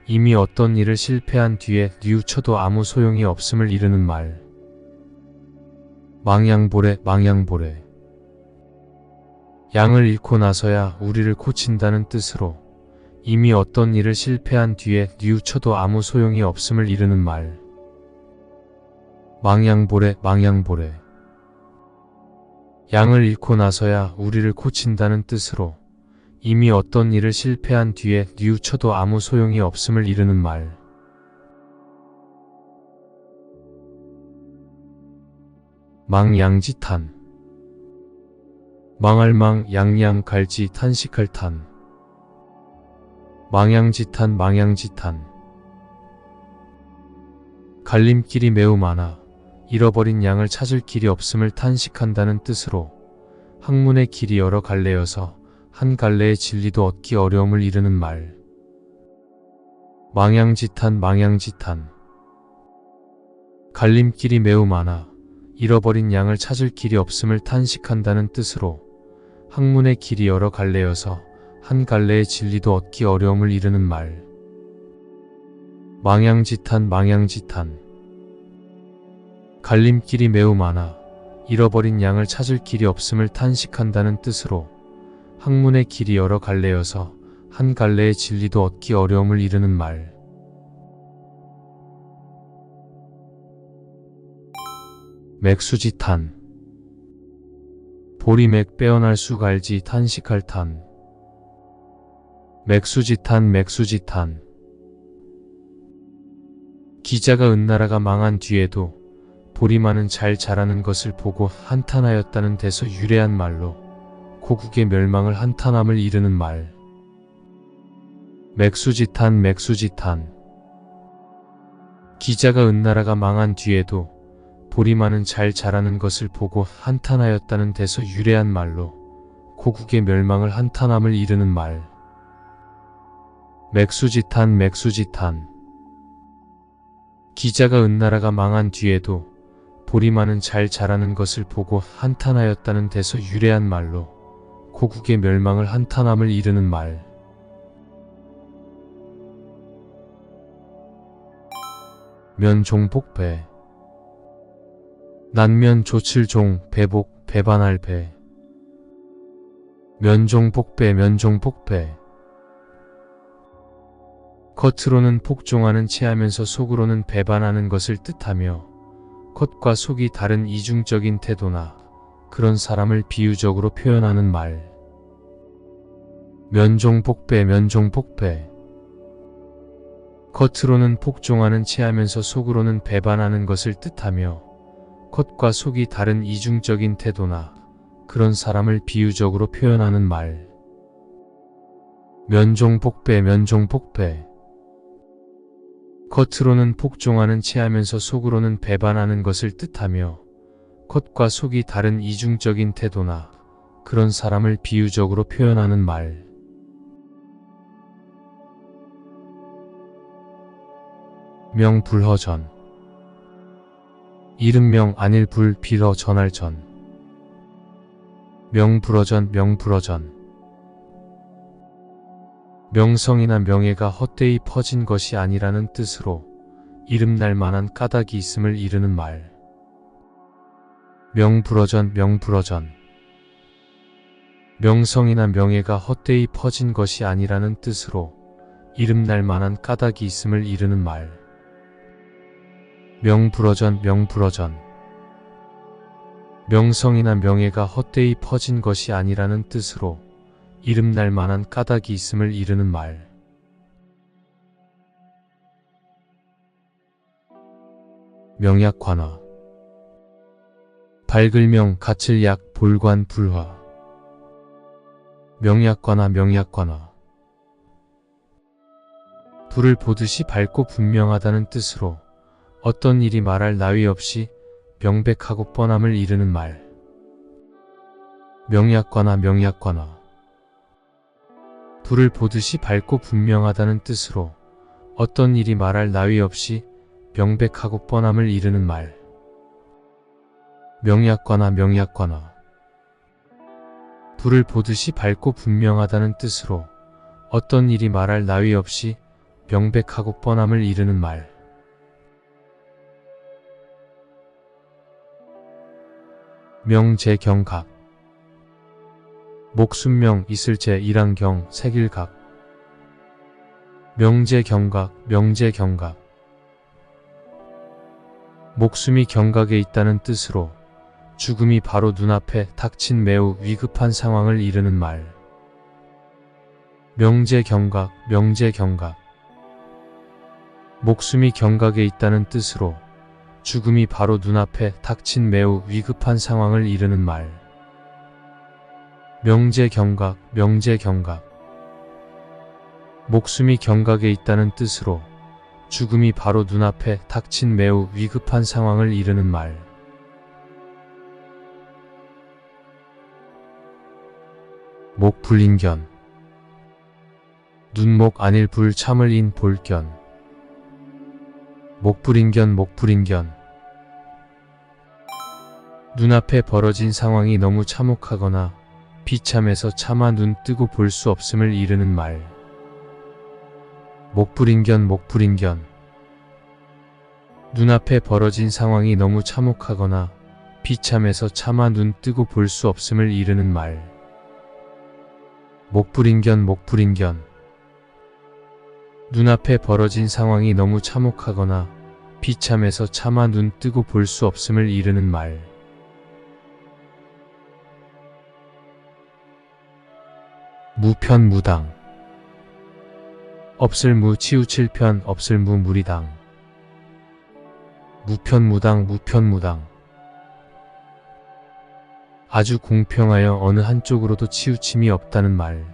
이미 어떤 일을 실패한 뒤에 뉘우쳐도 아무 소용이 없음을 이르는 말. 망양보례 망양보례. 양을 잃고 나서야 우리를 고친다는 뜻으로 이미 어떤 일을 실패한 뒤에 뉘우쳐도 아무 소용이 없음을 이르는 말. 망양보례 망양보례. 양을 잃고 나서야 우리를 고친다는 뜻으로 이미 어떤 일을 실패한 뒤에 뉘우쳐도 아무 소용이 없음을 이르는 말. 망양지탄. 망할망 양양 갈지 탄식할 탄. 망양지탄 망양지탄. 갈림길이 매우 많아 잃어버린 양을 찾을 길이 없음을 탄식한다는 뜻으로 학문의 길이 여러 갈래여서 한 갈래의 진리도 얻기 어려움을 이르는 말. 망양지탄 망양지탄. 갈림길이 매우 많아 잃어버린 양을 찾을 길이 없음을 탄식한다는 뜻으로 학문의 길이 여러 갈래여서 한 갈래의 진리도 얻기 어려움을 이르는 말. 망양지탄 망양지탄. 갈림길이 매우 많아 잃어버린 양을 찾을 길이 없음을 탄식한다는 뜻으로 학문의 길이 여러 갈래여서 한 갈래의 진리도 얻기 어려움을 이르는 말. 맥수지탄. 보리맥 빼어날 수 갈지 탄식할 탄. 맥수지탄 맥수지탄. 기자가 은나라가 망한 뒤에도 보리만은 잘 자라는 것을 보고 한탄하였다는 데서 유래한 말로 고국의 멸망을 한탄함을 이르는 말. 맥수지탄 맥수지탄. 기자가 은나라가 망한 뒤에도 보리만은 잘 자라는 것을 보고 한탄하였다는 데서 유래한 말로 고국의 멸망을 한탄함을 이르는 말. 맥수지탄 맥수지탄. 기자가 은나라가 망한 뒤에도 보리만은 잘 자라는 것을 보고 한탄하였다는 데서 유래한 말로 고국의 멸망을 한탄함을 이르는 말. 면종복배. 난면 조칠종 배복 배반할 배. 면종복배 면종복배. 겉으로는 복종하는 체하면서 속으로는 배반하는 것을 뜻하며 겉과 속이 다른 이중적인 태도나 그런 사람을 비유적으로 표현하는 말. 면종복배 면종복배. 겉으로는 복종하는 체하면서 속으로는 배반하는 것을 뜻하며 겉과 속이 다른 이중적인 태도나 그런 사람을 비유적으로 표현하는 말. 면종복배, 면종복배. 겉으로는 복종하는 체하면서 속으로는 배반하는 것을 뜻하며 겉과 속이 다른 이중적인 태도나 그런 사람을 비유적으로 표현하는 말. 명불허전. 이름명 아닐 불 빌어 전할 전. 명불허전, 명불허전. 명성이나 명예가 헛되이 퍼진 것이 아니라는 뜻으로 이름날 만한 까닭이 있음을 이르는 말. 명불허전, 명불허전. 명성이나 명예가 헛되이 퍼진 것이 아니라는 뜻으로 이름날 만한 까닭이 있음을 이르는 말. 명불허전, 명불허전. 명성이나 명예가 헛되이 퍼진 것이 아니라는 뜻으로 이름날 만한 까닭이 있음을 이르는 말. 명약관화. 밝을명 가칠약 볼관 불화. 명약관화, 명약관화. 불을 보듯이 밝고 분명하다는 뜻으로 어떤 일이 말할 나위 없이 명백하고 뻔함을 이르는 말. 명약관화, 명약관화. 불을 보듯이 밝고 분명하다는 뜻으로 어떤 일이 말할 나위 없이 명백하고 뻔함을 이르는 말. 명약관화, 명약관화. 불을 보듯이 밝고 분명하다는 뜻으로 어떤 일이 말할 나위 없이 명백하고 뻔함을 이르는 말. 명제경각. 목숨명 있을제 일항경 색일각. 명제경각, 명제경각. 목숨이 경각에 있다는 뜻으로 죽음이 바로 눈앞에 닥친 매우 위급한 상황을 이르는 말. 명제경각, 명제경각. 목숨이 경각에 있다는 뜻으로 죽음이 바로 눈앞에 닥친 매우 위급한 상황을 이르는 말. 명제경각, 명제경각. 목숨이 경각에 있다는 뜻으로 죽음이 바로 눈앞에 닥친 매우 위급한 상황을 이르는 말. 목불인견. 눈목 아닐 불 참을 인 볼견. 목불인견, 목불인견. 눈앞에 벌어진 상황이 너무 참혹하거나 비참해서 차마 눈 뜨고 볼 수 없음을 이르는 말. 목불인견, 목불인견. 눈앞에 벌어진 상황이 너무 참혹하거나 비참해서 차마 눈 뜨고 볼 수 없음을 이르는 말. 목불인견, 목불인견. 눈앞에 벌어진 상황이 너무 참혹하거나 비참해서 차마 눈 뜨고 볼 수 없음을 이르는 말. 무편무당. 없을무 치우칠 편 없을무 무리당. 무편무당, 무편무당. 아주 공평하여 어느 한쪽으로도 치우침이 없다는 말.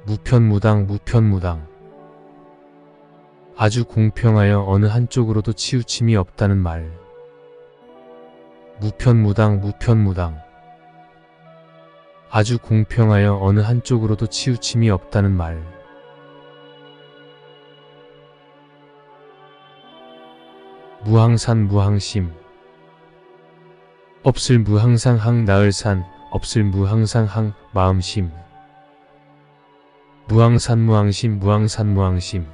무편무당, 무편무당. 아주 공평하여 어느 한쪽으로도 치우침이 없다는 말. 무편무당, 무편무당. 아주 공평하여 어느 한쪽으로도 치우침이 없다는 말. 무항산, 무항심. 없을 무항상 항 나을산, 없을 무항상 항 마음심. 무항산, 무항심, 무항산, 무항심.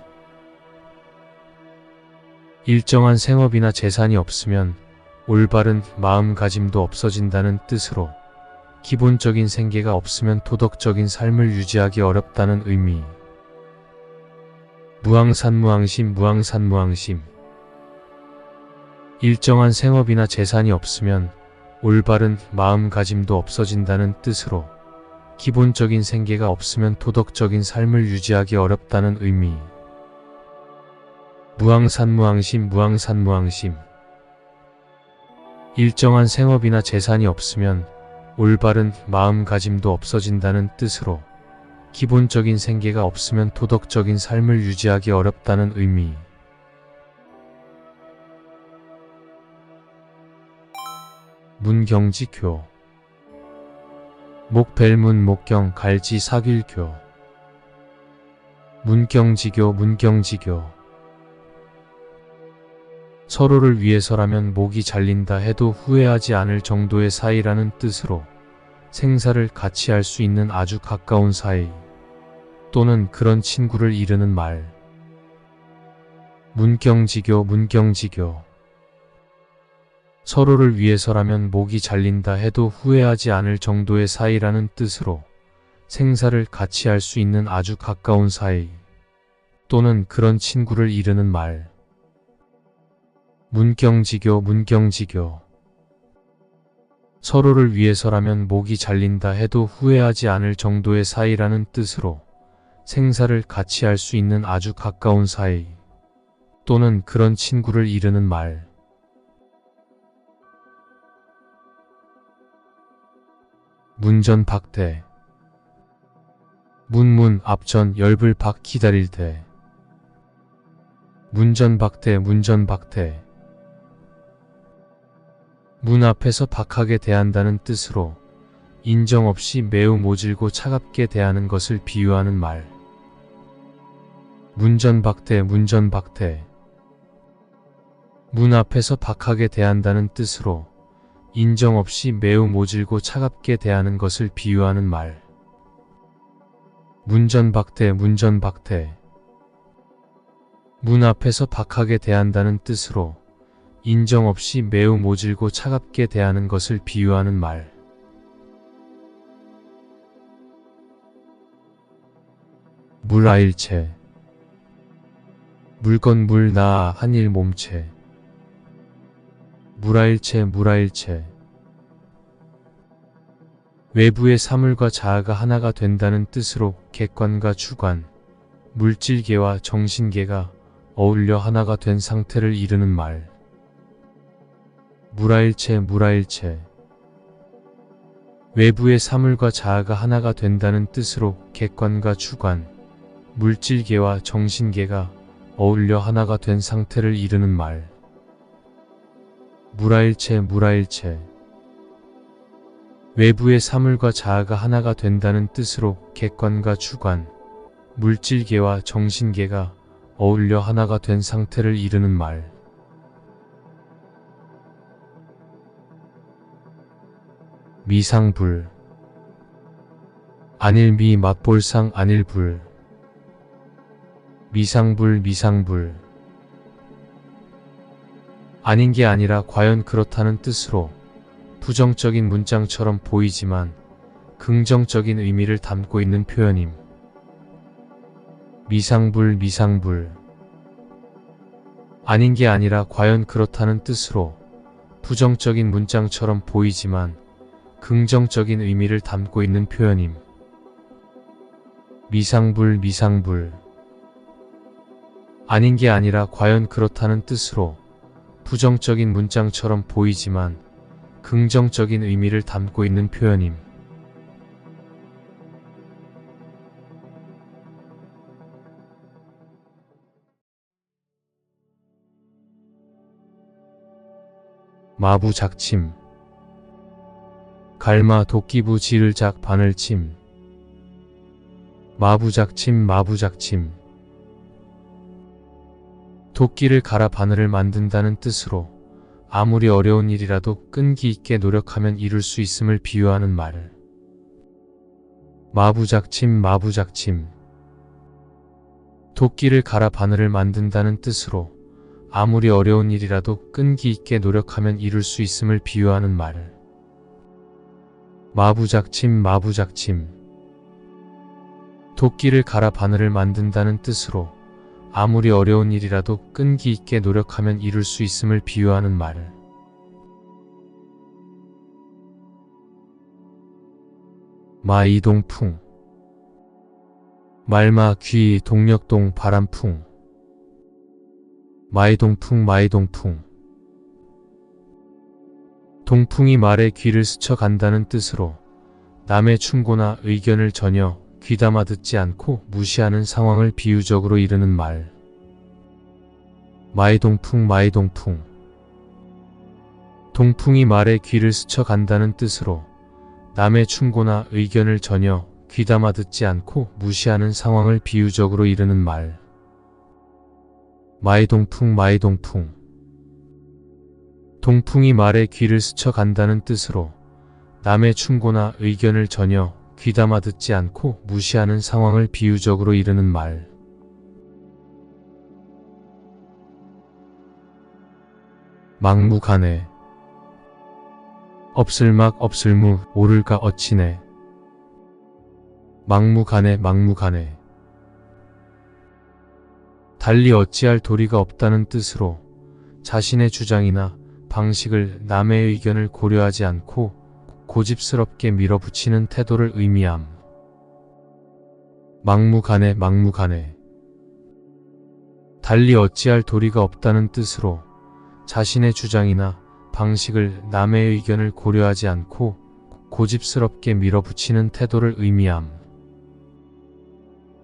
일정한 생업이나 재산이 없으면 올바른 마음가짐도 없어진다는 뜻으로 기본적인 생계가 없으면 도덕적인 삶을 유지하기 어렵다는 의미. 무항산, 무항심, 무항산, 무항심. 일정한 생업이나 재산이 없으면 올바른 마음가짐도 없어진다는 뜻으로 기본적인 생계가 없으면 도덕적인 삶을 유지하기 어렵다는 의미. 무항산, 무항심, 무항산, 무항심. 일정한 생업이나 재산이 없으면 올바른 마음가짐도 없어진다는 뜻으로 기본적인 생계가 없으면 도덕적인 삶을 유지하기 어렵다는 의미. 문경지교 목벨문 목경 갈지 사길교 문경지교 문경지교 서로를 위해서라면 목이 잘린다 해도 후회하지 않을 정도의 사이라는 뜻으로 생사를 같이 할 수 있는 아주 가까운 사이 또는 그런 친구를 이르는 말. 문경지교 문경지교 서로를 위해서라면 목이 잘린다 해도 후회하지 않을 정도의 사이라는 뜻으로 생사를 같이 할 수 있는 아주 가까운 사이 또는 그런 친구를 이르는 말. 문경지교 문경지교 서로를 위해서라면 목이 잘린다 해도 후회하지 않을 정도의 사이라는 뜻으로 생사를 같이 할 수 있는 아주 가까운 사이 또는 그런 친구를 이르는 말. 문전박대 문문 앞전 열불 박 기다릴 때 문전박대 문전박대 문 앞에서 박하게 대한다는 뜻으로 인정 없이 매우 모질고 차갑게 대하는 것을 비유하는 말. 문전박대 문전박대 문 앞에서 박하게 대한다는 뜻으로 인정 없이 매우 모질고 차갑게 대하는 것을 비유하는 말. 문전박대 문전박대 문 앞에서 박하게 대한다는 뜻으로 인정 없이 매우 모질고 차갑게 대하는 것을 비유하는 말. 물아일체 물건 물 나아 한일 몸체 물아일체 물아일체 외부의 사물과 자아가 하나가 된다는 뜻으로 객관과 주관, 물질계와 정신계가 어울려 하나가 된 상태를 이르는 말. 물아일체 물아일체 외부의 사물과 자아가 하나가 된다는 뜻으로 객관과 주관, 물질계와 정신계가 어울려 하나가 된 상태를 이르는 말. 물아일체 물아일체 외부의 사물과 자아가 하나가 된다는 뜻으로 객관과 주관, 물질계와 정신계가 어울려 하나가 된 상태를 이르는 말. 미상불 안일미 맛볼상 안일불 미상불 미상불 아닌 게 아니라 과연 그렇다는 뜻으로 부정적인 문장처럼 보이지만 긍정적인 의미를 담고 있는 표현임. 미상불 미상불 아닌 게 아니라 과연 그렇다는 뜻으로 부정적인 문장처럼 보이지만 긍정적인 의미를 담고 있는 표현임. 미상불 미상불 아닌 게 아니라 과연 그렇다는 뜻으로 부정적인 문장처럼 보이지만 긍정적인 의미를 담고 있는 표현임. 마부작침 갈마 도끼부 지를작 바늘침 마부작침 마부작침 도끼를 갈아 바늘을 만든다는 뜻으로 아무리 어려운 일이라도 끈기 있게 노력하면 이룰 수 있음을 비유하는 말. 마부작침 마부작침 도끼를 갈아 바늘을 만든다는 뜻으로 아무리 어려운 일이라도 끈기 있게 노력하면 이룰 수 있음을 비유하는 말. 마부작침 마부작침 도끼를 갈아 바늘을 만든다는 뜻으로 아무리 어려운 일이라도 끈기 있게 노력하면 이룰 수 있음을 비유하는 말. 마이동풍 말마 귀 동력동 바람풍 마이동풍 마이동풍 동풍이 말에 귀를 스쳐간다는 뜻으로 남의 충고나 의견을 전혀 귀담아 듣지 않고 무시하는 상황을 비유적으로 이르는 말. 마이동풍 마이동풍. 동풍이 말에 귀를 스쳐간다는 뜻으로 남의 충고나 의견을 전혀 귀담아 듣지 않고 무시하는 상황을 비유적으로 이르는 말. 마이동풍 마이동풍. 동풍이 말에 귀를 스쳐간다는 뜻으로 남의 충고나 의견을 전혀 귀담아 듣지 않고 무시하는 상황을 비유적으로 이르는 말. 막무가내. 없을막 없을무 오를까 어치네. 막무가내 막무가내. 달리 어찌할 도리가 없다는 뜻으로 자신의 주장이나 방식을 남의 의견을 고려하지 않고 고집스럽게 밀어붙이는 태도를 의미함. 막무가내 막무가내. 달리 어찌할 도리가 없다는 뜻으로 자신의 주장이나 방식을 남의 의견을 고려하지 않고 고집스럽게 밀어붙이는 태도를 의미함.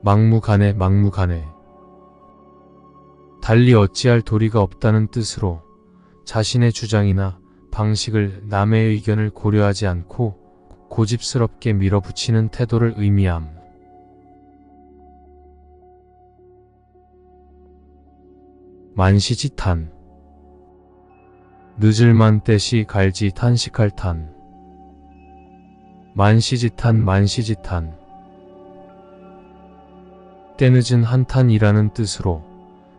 막무가내 막무가내. 달리 어찌할 도리가 없다는 뜻으로 자신의 주장이나 방식을 남의 의견을 고려하지 않고 고집스럽게 밀어붙이는 태도를 의미함. 만시지탄. 늦을만 때시 갈지 탄식할 탄. 만시지탄 만시지탄. 때늦은 한탄이라는 뜻으로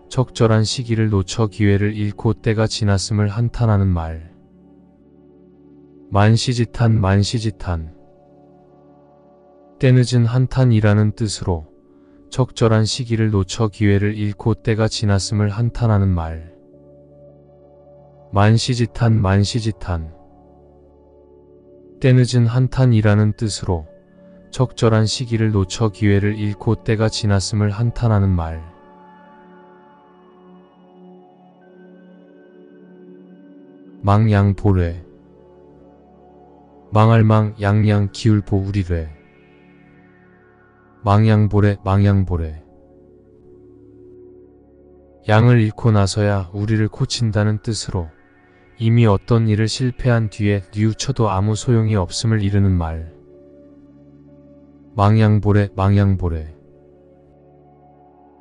적절한 시기를 놓쳐 기회를 잃고 때가 지났음을 한탄하는 말. 만시지탄 만시지탄. 때늦은 한탄이라는 뜻으로 적절한 시기를 놓쳐 기회를 잃고 때가 지났음을 한탄하는 말. 만시지탄 만시지탄. 때늦은 한탄이라는 뜻으로 적절한 시기를 놓쳐 기회를 잃고 때가 지났음을 한탄하는 말. 망양보례. 망할망 양양 기울보 우리례. 망양보례 망양보례. 양을 잃고 나서야 우리를 고친다는 뜻으로 이미 어떤 일을 실패한 뒤에 뉘우쳐도 아무 소용이 없음을 이르는 말. 망양보례 망양보례.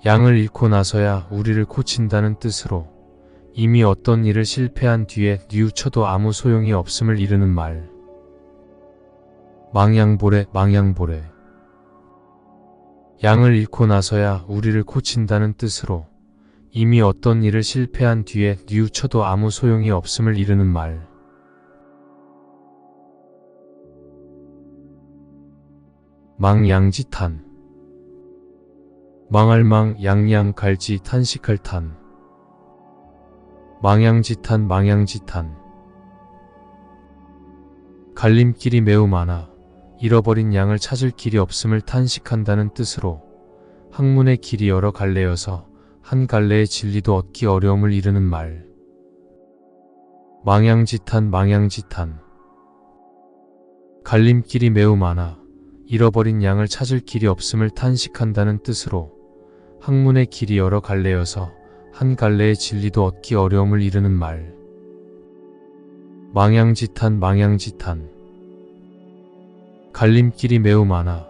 양을 잃고 나서야 우리를 고친다는 뜻으로 이미 어떤 일을 실패한 뒤에 뉘우쳐도 아무 소용이 없음을 이르는 말. 망양보례 망양보례. 양을 잃고 나서야 우리를 고친다는 뜻으로 이미 어떤 일을 실패한 뒤에 뉘우쳐도 아무 소용이 없음을 이르는 말. 망양지탄. 망할망 양양 갈지 탄식할 탄. 망양지탄 망양지탄. 갈림길이 매우 많아 잃어버린 양을 찾을 길이 없음을 탄식한다는 뜻으로 학문의 길이 여러 갈래여서 한 갈래의 진리도 얻기 어려움을 이르는 말. 망양지탄 망양지탄. 갈림길이 매우 많아 잃어버린 양을 찾을 길이 없음을 탄식한다는 뜻으로 학문의 길이 여러 갈래여서 한 갈래의 진리도 얻기 어려움을 이르는 말. 망양지탄 망양지탄. 갈림길이 매우 많아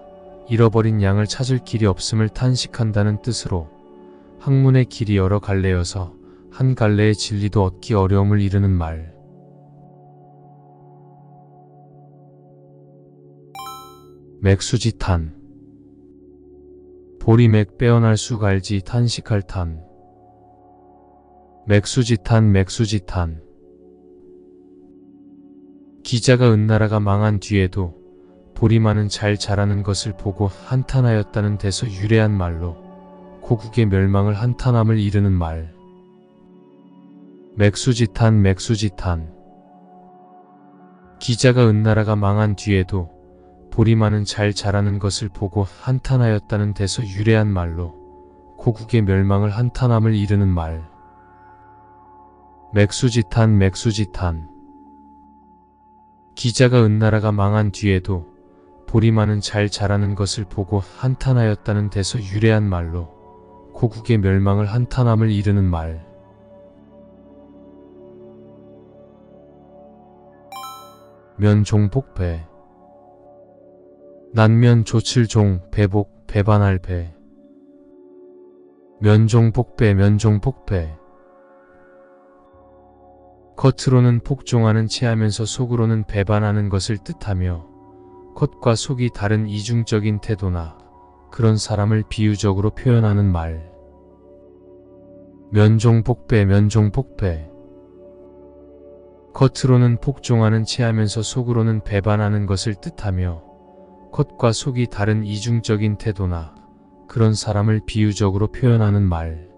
잃어버린 양을 찾을 길이 없음을 탄식한다는 뜻으로 학문의 길이 여러 갈래여서 한 갈래의 진리도 얻기 어려움을 이르는 말. 맥수지탄. 보리맥 빼어날 수 갈지 탄식할 탄. 맥수지탄 맥수지탄. 기자가 은나라가 망한 뒤에도 보리만은 잘 자라는 것을 보고 한탄하였다는 데서 유래한 말로 고국의 멸망을 한탄함을 이르는 말. 맥수지탄 맥수지탄. 기자가 은나라가 망한 뒤에도 보리만은 잘 자라는 것을 보고 한탄하였다는 데서 유래한 말로 고국의 멸망을 한탄함을 이르는 말. 맥수지탄 맥수지탄. 기자가 은나라가 망한 뒤에도 보리마는 잘 자라는 것을 보고 한탄하였다는 데서 유래한 말로 고국의 멸망을 한탄함을 이르는 말. 면종복배. 난면 조칠종 배복 배반할 배. 면종복배 면종복배. 겉으로는 복종하는 체하면서 속으로는 배반하는 것을 뜻하며 겉과 속이 다른 이중적인 태도나 그런 사람을 비유적으로 표현하는 말. 면종복배 면종복배. 겉으로는 복종하는 체하면서 속으로는 배반하는 것을 뜻하며 겉과 속이 다른 이중적인 태도나 그런 사람을 비유적으로 표현하는 말.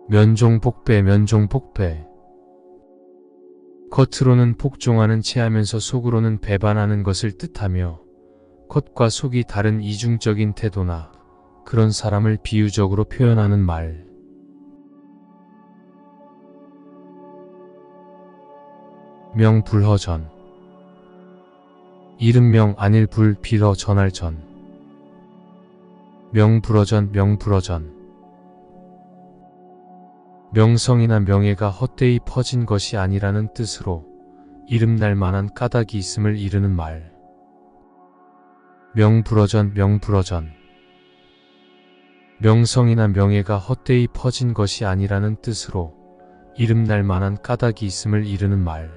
면종복배 면종복배. 겉으로는 복종하는 체하면서 속으로는 배반하는 것을 뜻하며 겉과 속이 다른 이중적인 태도나 그런 사람을 비유적으로 표현하는 말. 명불허전. 이름명 아닐 불 빌어 전할 전. 명불허전 명불허전. 명성이나 명예가 헛되이 퍼진 것이 아니라는 뜻으로 이름날 만한 까닭이 있음을 이르는 말. 명불허전 명불허전. 명성이나 명예가 헛되이 퍼진 것이 아니라는 뜻으로 이름날 만한 까닭이 있음을 이르는 말.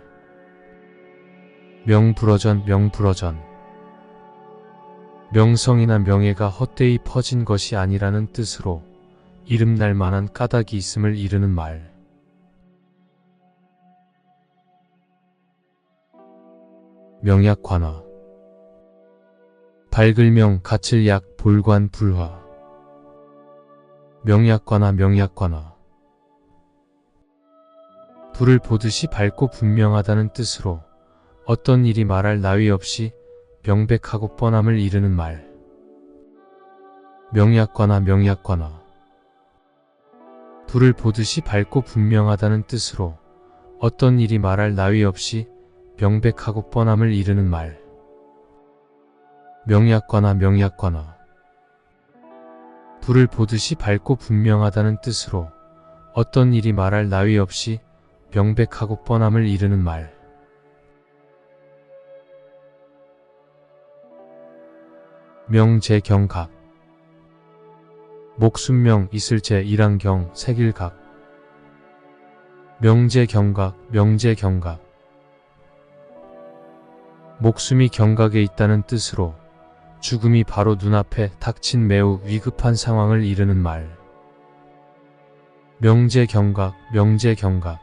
명불허전 명불허전. 명성이나 명예가 헛되이 퍼진 것이 아니라는 뜻으로 이름날 만한 까닭이 있음을 이르는 말. 명약관화. 밝을명 가칠약 볼관 불화. 명약관화 명약관화. 불을 보듯이 밝고 분명하다는 뜻으로 어떤 일이 말할 나위 없이 명백하고 뻔함을 이르는 말. 명약관화 명약관화. 불을 보듯이 밝고 분명하다는 뜻으로 어떤 일이 말할 나위 없이 명백하고 뻔함을 이르는 말. 명약관화 명약관화. 불을 보듯이 밝고 분명하다는 뜻으로 어떤 일이 말할 나위 없이 명백하고 뻔함을 이르는 말. 명제경각. 목순명 있을제 일항경 색일각. 명제경각 명제경각. 목숨이 경각에 있다는 뜻으로 죽음이 바로 눈앞에 닥친 매우 위급한 상황을 이르는 말. 명제경각 명제경각.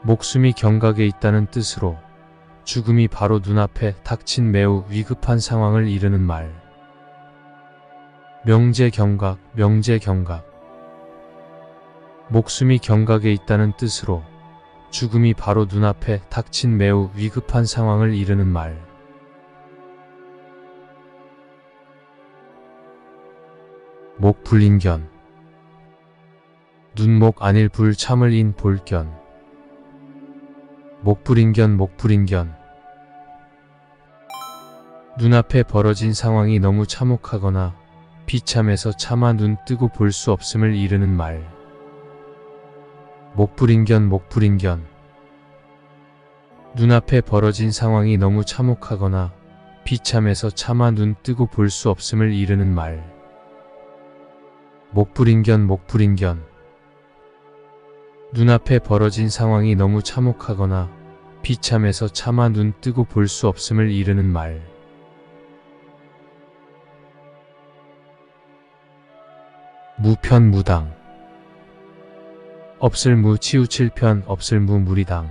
목숨이 경각에 있다는 뜻으로 죽음이 바로 눈앞에 닥친 매우 위급한 상황을 이르는 말. 명제경각 명제경각. 목숨이 경각에 있다는 뜻으로 죽음이 바로 눈앞에 닥친 매우 위급한 상황을 이르는 말. 목불인견. 눈목 아닐 불 참을 인 볼견. 목불인견 목불인견. 눈앞에 벌어진 상황이 너무 참혹하거나 비참해서 차마 눈 뜨고 볼 수 없음을 이르는 말. 목불인견 목불인견. 눈앞에 벌어진 상황이 너무 참혹하거나 비참해서 차마 눈 뜨고 볼 수 없음을 이르는 말. 목불인견 목불인견. 눈앞에 벌어진 상황이 너무 참혹하거나 비참해서 차마 눈 뜨고 볼 수 없음을 이르는 말. 무편무당. 없을무 치우칠 편 없을무 무리당.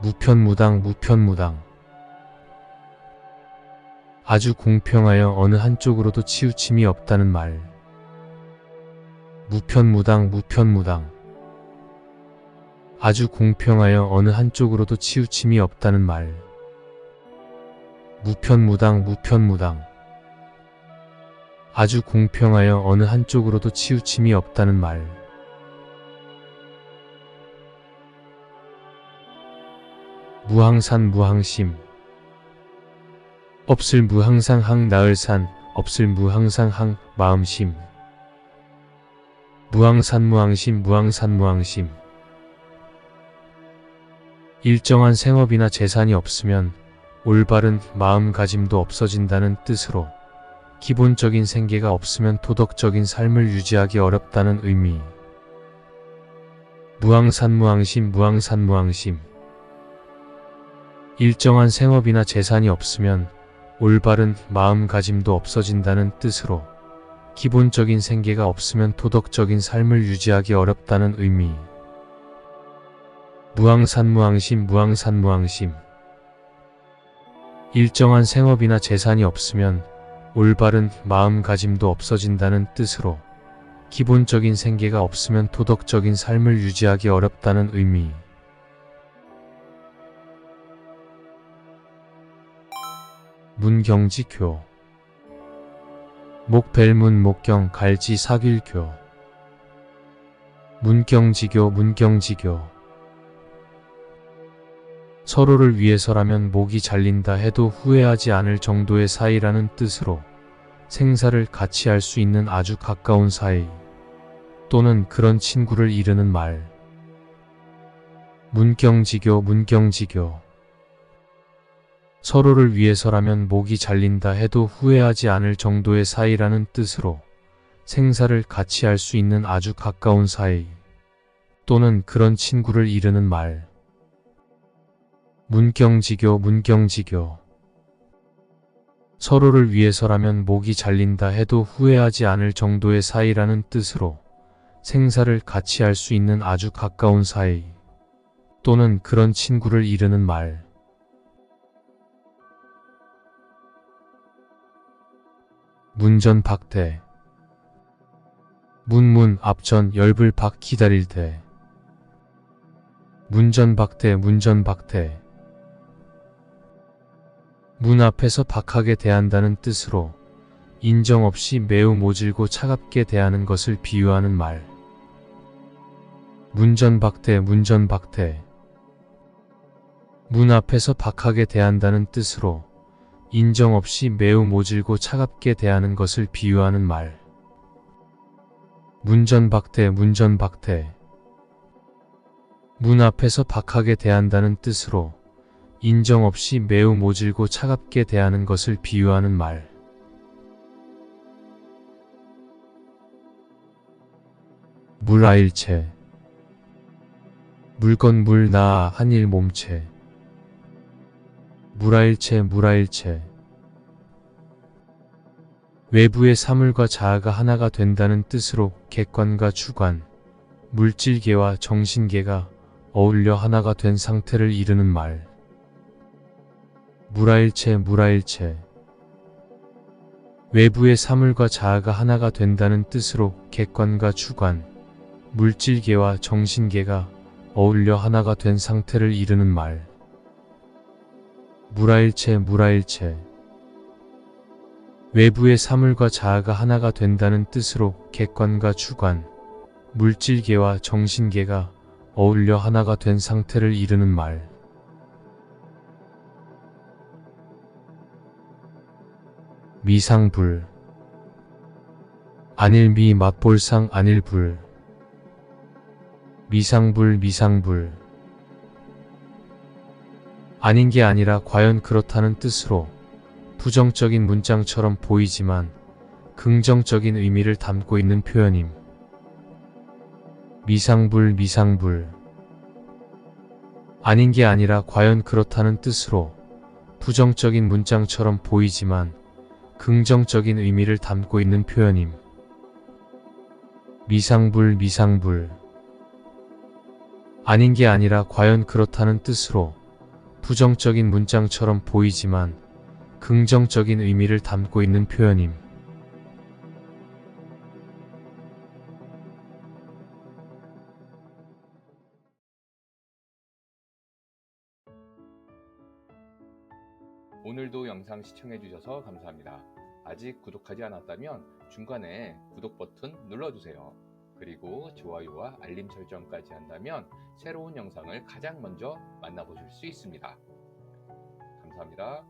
무편무당 무편무당. 아주 공평하여 어느 한쪽으로도 치우침이 없다는 말. 무편무당 무편무당. 아주 공평하여 어느 한쪽으로도 치우침이 없다는 말. 무편무당 무편무당. 아주 공평하여 어느 한쪽으로도 치우침이 없다는 말. 무항산 무항심. 없을 무항상 항 나을산, 없을 무항상 항 마음심. 무항산 무항심 무항산 무항심. 일정한 생업이나 재산이 없으면 올바른 마음가짐도 없어진다는 뜻으로 기본적인 생계가 없으면 도덕적인 삶을 유지하기 어렵다는 의미. 무항산 무항심 무항산 무항심. 일정한 생업이나 재산이 없으면 올바른 마음가짐도 없어진다는 뜻으로 기본적인 생계가 없으면 도덕적인 삶을 유지하기 어렵다는 의미. 무항산 무항심 무항산 무항심. 일정한 생업이나 재산이 없으면 올바른 마음가짐도 없어진다는 뜻으로 기본적인 생계가 없으면 도덕적인 삶을 유지하기 어렵다는 의미. 문경지교. 목벨문 목경 갈지 사길교. 문경지교 문경지교. 서로를 위해서라면 목이 잘린다 해도 후회하지 않을 정도의 사이라는 뜻으로 생사를 같이 할 수 있는 아주 가까운 사이 또는 그런 친구를 이르는 말. 문경지교 문경지교. 서로를 위해서라면 목이 잘린다 해도 후회하지 않을 정도의 사이라는 뜻으로 생사를 같이 할 수 있는 아주 가까운 사이 또는 그런 친구를 이르는 말. 문경지교 문경지교. 서로를 위해서라면 목이 잘린다 해도 후회하지 않을 정도의 사이라는 뜻으로 생사를 같이 할 수 있는 아주 가까운 사이 또는 그런 친구를 이르는 말. 문전박대. 문문 앞전 열불 박 기다릴 때. 문전박대 문전박대. 문 앞에서 박하게 대한다는 뜻으로 인정 없이 매우 모질고 차갑게 대하는 것을 비유하는 말. 문전박대 문전박대. 문 앞에서 박하게 대한다는 뜻으로 인정 없이 매우 모질고 차갑게 대하는 것을 비유하는 말. 문전박대 문전박대. 문 앞에서 박하게 대한다는 뜻으로 인정 없이 매우 모질고 차갑게 대하는 것을 비유하는 말. 물아일체. 물건 물나 한일 몸체. 물아일체 물아일체. 외부의 사물과 자아가 하나가 된다는 뜻으로 객관과 주관, 물질계와 정신계가 어울려 하나가 된 상태를 이르는 말. 물아일체 물아일체. 외부의 사물과 자아가 하나가 된다는 뜻으로 객관과 주관, 물질계와 정신계가 어울려 하나가 된 상태를 이르는 말. 물아일체 물아일체. 외부의 사물과 자아가 하나가 된다는 뜻으로 객관과 주관, 물질계와 정신계가 어울려 하나가 된 상태를 이르는 말. 미상불. 안일미 맛볼상 안일불. 미상불 미상불. 아닌 게 아니라 과연 그렇다는 뜻으로 부정적인 문장처럼 보이지만 긍정적인 의미를 담고 있는 표현임. 미상불 미상불. 아닌 게 아니라 과연 그렇다는 뜻으로 부정적인 문장처럼 보이지만 긍정적인 의미를 담고 있는 표현임. 미상불 미상불. 아닌 게 아니라 과연 그렇다는 뜻으로 부정적인 문장처럼 보이지만 긍정적인 의미를 담고 있는 표현임. 오늘도 영상 시청해주셔서 감사합니다. 아직 구독하지 않았다면 중간에 구독 버튼 눌러주세요. 그리고 좋아요와 알림 설정까지 한다면 새로운 영상을 가장 먼저 만나보실 수 있습니다. 감사합니다.